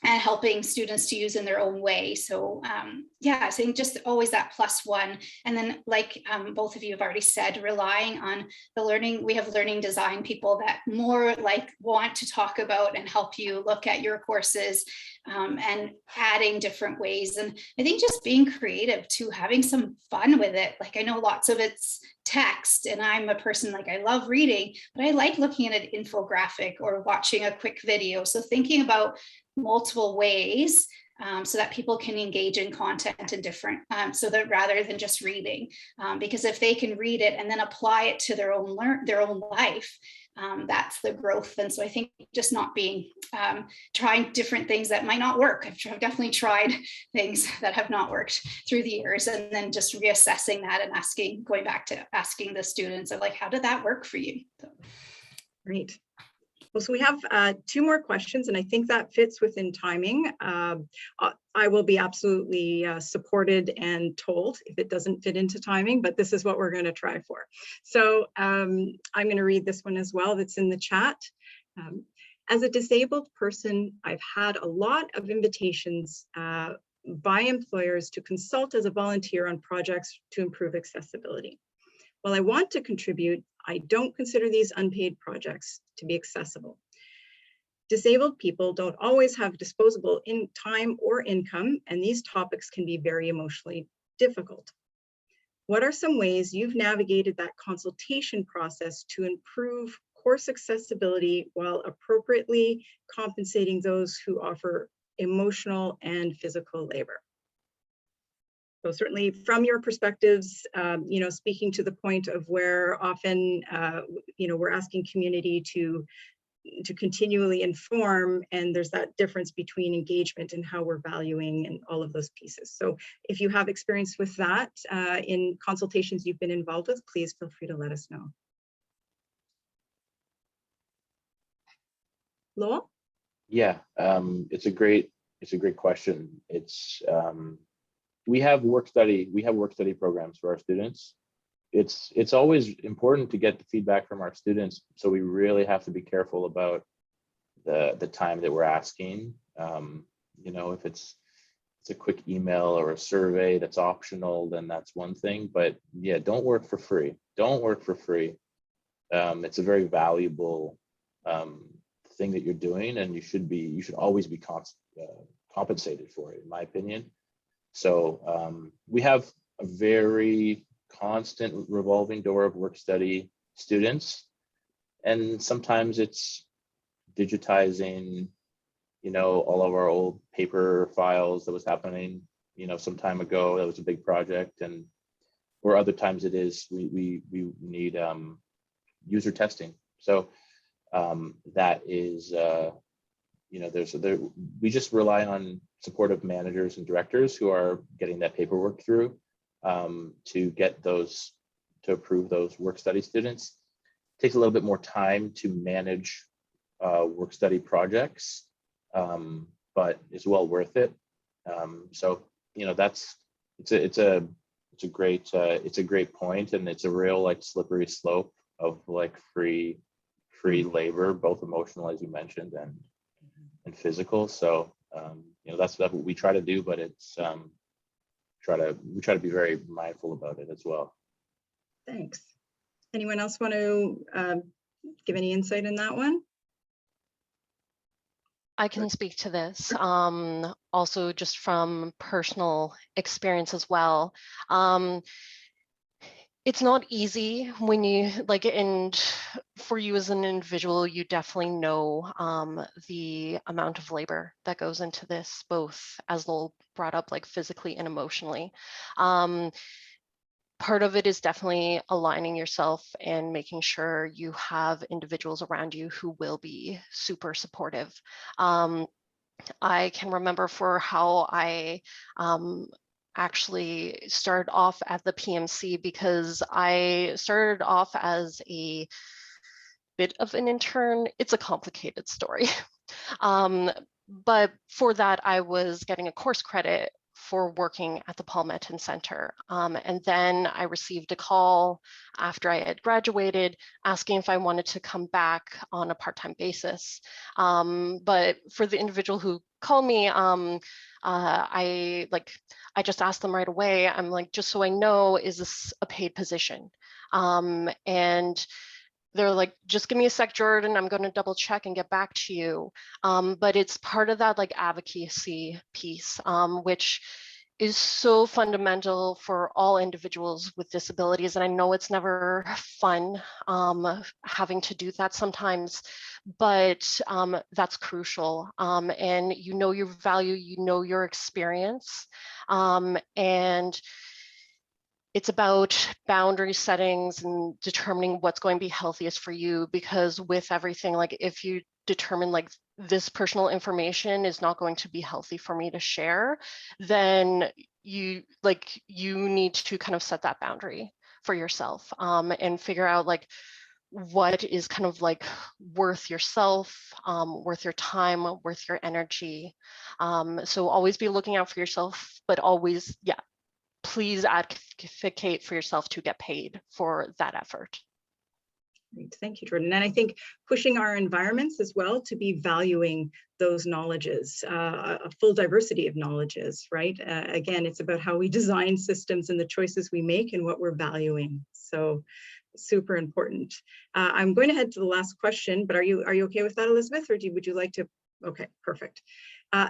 and helping students to use in their own way. So yeah, I think just always that +1. And then, like both of you have already said, relying on the learning, we have learning design people that more like want to talk about and help you look at your courses and adding different ways. And I think just being creative too, having some fun with it. Like, I know lots of it's text, and I'm a person, like, I love reading, but I like looking at an infographic or watching a quick video. So thinking about multiple ways so that people can engage in content in different, so that rather than just reading, because if they can read it and then apply it to their own life, that's the growth. And so I think just not being trying different things that might not work. I've definitely tried things that have not worked through the years, and then just reassessing that and going back to asking the students of, like, how did that work for you? So. Great. Well, so we have 2 more questions, and I think that fits within timing. I will be absolutely supported and told if it doesn't fit into timing, but this is what we're going to try for. So I'm going to read this one as well that's in the chat. As a disabled person, I've had a lot of invitations by employers to consult as a volunteer on projects to improve accessibility. While I want to contribute, I don't consider these unpaid projects to be accessible. Disabled people don't always have disposable time or income, and these topics can be very emotionally difficult. What are some ways you've navigated that consultation process to improve course accessibility while appropriately compensating those who offer emotional and physical labor? So certainly from your perspectives, you know, speaking to the point of where often, you know, we're asking community to continually inform, and there's that difference between engagement and how we're valuing and all of those pieces. So if you have experience with that in consultations you've been involved with, please feel free to let us know. Lowell? Yeah, it's a great it's a great question. It's we have work study programs for our students. It's always important to get the feedback from our students, so we really have to be careful about the time that we're asking. You know, if it's a quick email or a survey that's optional, then that's one thing. But yeah, don't work for free. Don't work for free. It's a very valuable thing that you're doing, and you should always be compensated for it, in my opinion. So we have a very constant revolving door of work study students, and sometimes it's digitizing, you know, all of our old paper files that was happening, you know, some time ago. That was a big project, and or other times it is we need user testing. So that is you know, we just rely on supportive managers and directors who are getting that paperwork through to get those, to approve those work study students. It takes a little bit more time to manage work study projects, but it's well worth it. So you know, it's a great point, and it's a real like slippery slope of like free labor, both emotional, as you mentioned, and physical. So you know, that's what we try to do, but it's we try to be very mindful about it as well. Thanks. Anyone else want to give any insight in that one? I can speak to this, also just from personal experience as well. It's not easy when you like, and for you as an individual, you definitely know the amount of labor that goes into this, both as Lowell brought up, like physically and emotionally. Part of it is definitely aligning yourself and making sure you have individuals around you who will be super supportive. I can remember for how I actually started off at the PMC, because I started off as a bit of an intern. It's a complicated story. But for that, I was getting a course credit for working at the Paul Menton Center. And then I received a call after I had graduated asking if I wanted to come back on a part-time basis. But for the individual who called me, I just asked them right away, I'm like, just so I know, is this a paid position? And they're like, just give me a sec, Jordyn, I'm going to double check and get back to you. But it's part of that like advocacy piece, which is so fundamental for all individuals with disabilities. And I know it's never fun having to do that sometimes, but that's crucial. And you know your value, you know your experience, and it's about boundary settings and determining what's going to be healthiest for you, because with everything, like if you determine like this personal information is not going to be healthy for me to share, then you need to kind of set that boundary for yourself, and figure out like what is kind of like worth yourself, worth your time, worth your energy. So always be looking out for yourself, but always, yeah, please advocate for yourself to get paid for that effort. Great. Thank you, Jordyn. And I think pushing our environments as well to be valuing those knowledges, a full diversity of knowledges, right? Again, it's about how we design systems and the choices we make and what we're valuing. So super important. I'm going to head to the last question, but are you okay with that, Elizabeth, or would you like to? Okay, perfect.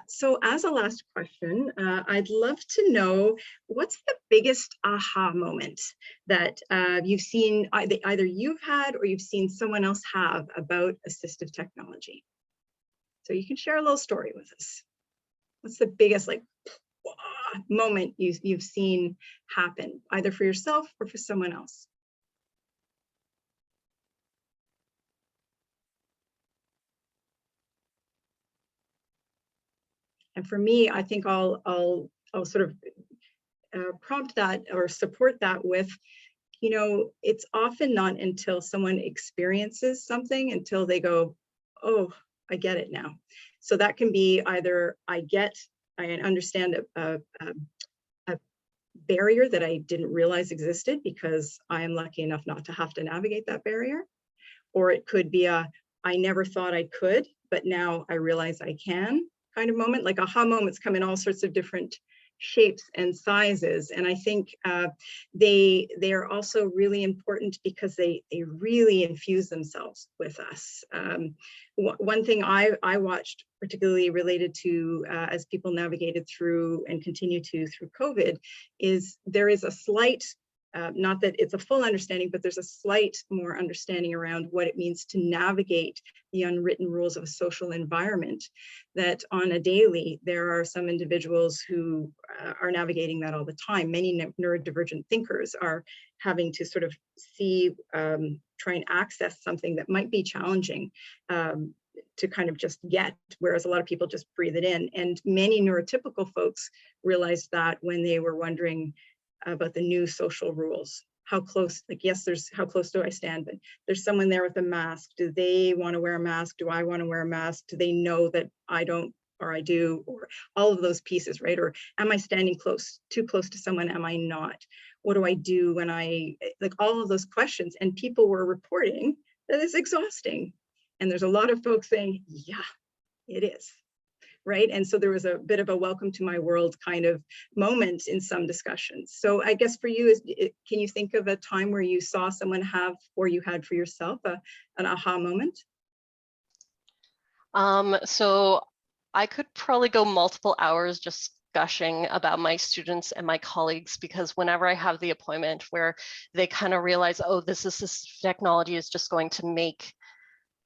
So as a last question, I'd love to know, what's the biggest aha moment that you've seen, either you've had or you've seen someone else have about assistive technology? So you can share a little story with us. What's the biggest like moment you've seen happen, either for yourself or for someone else? And for me, I think I'll sort of prompt that or support that with, you know, it's often not until someone experiences something until they go, oh, I get it now. So that can be either I understand a barrier that I didn't realize existed because I am lucky enough not to have to navigate that barrier. Or it could be I never thought I could, but now I realize I can kind of moment. Like aha moments come in all sorts of different shapes and sizes. And I think they are also really important because they really infuse themselves with us. One thing I watched particularly related to as people navigated through and continue to through COVID is there is a slight, not that it's a full understanding, but there's a slight more understanding around what it means to navigate the unwritten rules of a social environment, that on a daily, there are some individuals who are navigating that all the time. Many neurodivergent thinkers are having to sort of try and access something that might be challenging to kind of just get, whereas a lot of people just breathe it in. And many neurotypical folks realized that when they were wondering about the new social rules. How close, like, yes, there's how close do I stand, but there's someone there with a mask. Do they want to wear a mask? Do I want to wear a mask? Do they know that I don't or I do? Or all of those pieces, right? Or am I standing too close to someone? Am I not? What do I do when like all of those questions? And people were reporting that it's exhausting. And there's a lot of folks saying, yeah, it is. Right. And so there was a bit of a welcome to my world kind of moment in some discussions. So I guess for you, can you think of a time where you saw someone have, or you had for yourself, an aha moment? So I could probably go multiple hours just gushing about my students and my colleagues, because whenever I have the appointment where they kind of realize, oh, this assistive technology is just going to make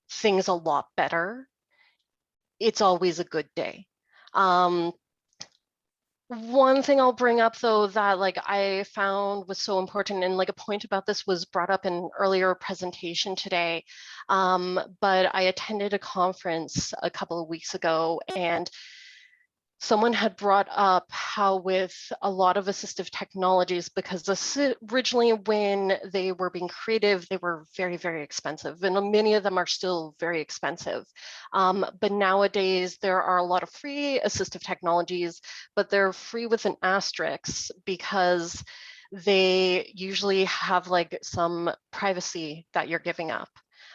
things a lot better, it's always a good day. One thing I'll bring up though that like I found was so important, and like a point about this was brought up in an earlier presentation today, but I attended a conference a couple of weeks ago, and someone had brought up how with a lot of assistive technologies, because originally when they were being creative, they were very, very expensive, and many of them are still very expensive. But nowadays there are a lot of free assistive technologies, but they're free with an asterisk because they usually have like some privacy that you're giving up.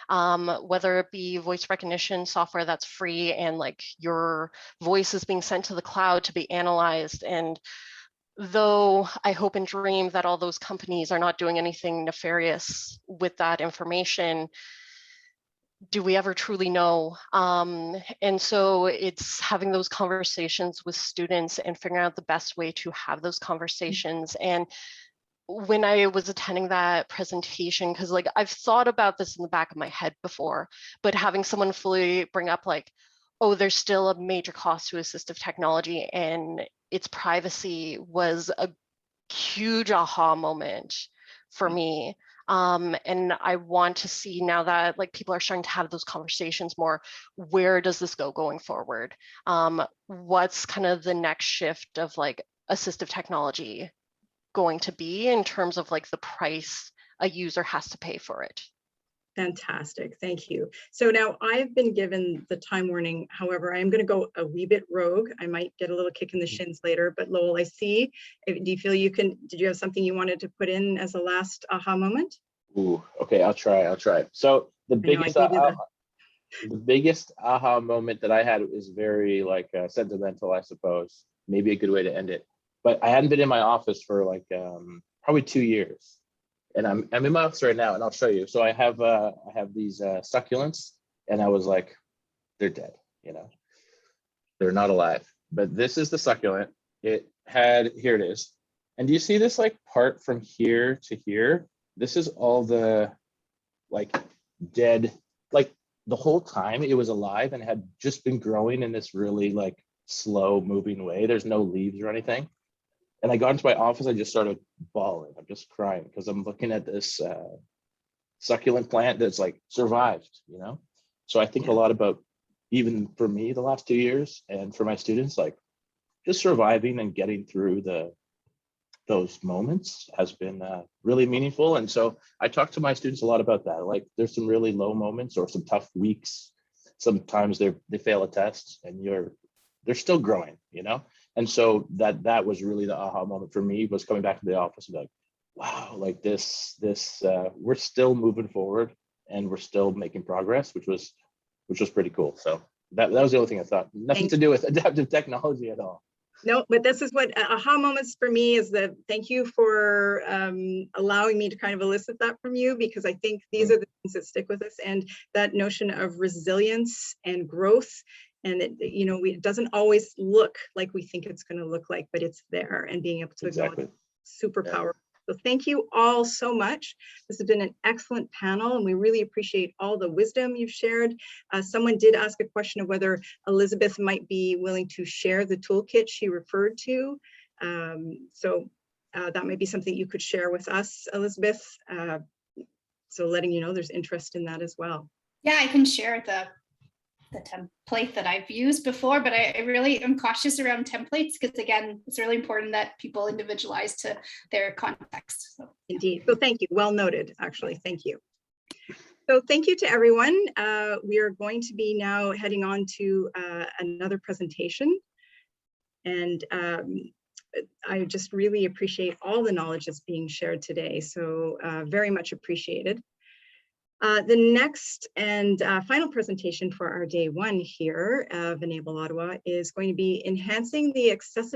Whether it be voice recognition software that's free and like your voice is being sent to the cloud to be analyzed. And though I hope and dream that all those companies are not doing anything nefarious with that information, do we ever truly know? And so it's having those conversations with students and figuring out the best way to have those conversations. And when I was attending that presentation, because like I've thought about this in the back of my head before, but having someone fully bring up like, oh, there's still a major cost to assistive technology and its privacy was a huge aha moment for me. And I want to see now that like people are starting to have those conversations more, where does this go going forward? What's kind of the next shift of like assistive technology going to be in terms of like the price a user has to pay for it? Fantastic, thank you. So now I've been given the time warning. However, I am going to go a wee bit rogue. I might get a little kick in the shins later, but Lowell, I see. Do you feel you can, did you have something you wanted to put in as a last aha moment? Ooh, okay, I'll try. So the biggest aha moment that I had is very like sentimental, I suppose. Maybe a good way to end it. But I hadn't been in my office for like probably 2 years, and I'm in my office right now, and I'll show you. So I have these succulents, and I was like, they're dead, you know, they're not alive. But this is the succulent. Here it is. And do you see this like part from here to here? This is all the like dead, like the whole time it was alive and had just been growing in this really like slow moving way. There's no leaves or anything. And I got into my office, I just started bawling. I'm just crying because I'm looking at this succulent plant that's like survived, you know? So I think a lot about, even for me, the last 2 years, and for my students, like just surviving and getting through those moments has been really meaningful. And so I talk to my students a lot about that. Like there's some really low moments or some tough weeks sometimes they fail a test and they're still growing, And so that was really the aha moment for me, was coming back to the office and like, wow, like this we're still moving forward and we're still making progress, which was pretty cool. So that was the only thing I thought. Nothing to do with adaptive technology at all. No, but this is what aha moments for me is. Thank you for allowing me to kind of elicit that from you, because I think these are the things that stick with us, and that notion of resilience and growth. And it doesn't always look like we think it's going to look like, but it's there, and being able to acknowledge super powerful. So thank you all so much. This has been an excellent panel, and we really appreciate all the wisdom you've shared. Someone did ask a question of whether Elizabeth might be willing to share the toolkit she referred to. So that might be something you could share with us, Elizabeth. So letting you know there's interest in that as well. Yeah, I can share the template that I've used before, but I really am cautious around templates, because again, it's really important that people individualize to their context. So, indeed. So thank you. Well noted, actually. Thank you. So thank you to everyone. We are going to be now heading on to another presentation. And I just really appreciate all the knowledge that's being shared today. So very much appreciated. The next and final presentation for our day one here of Enable Ottawa is going to be enhancing the accessibility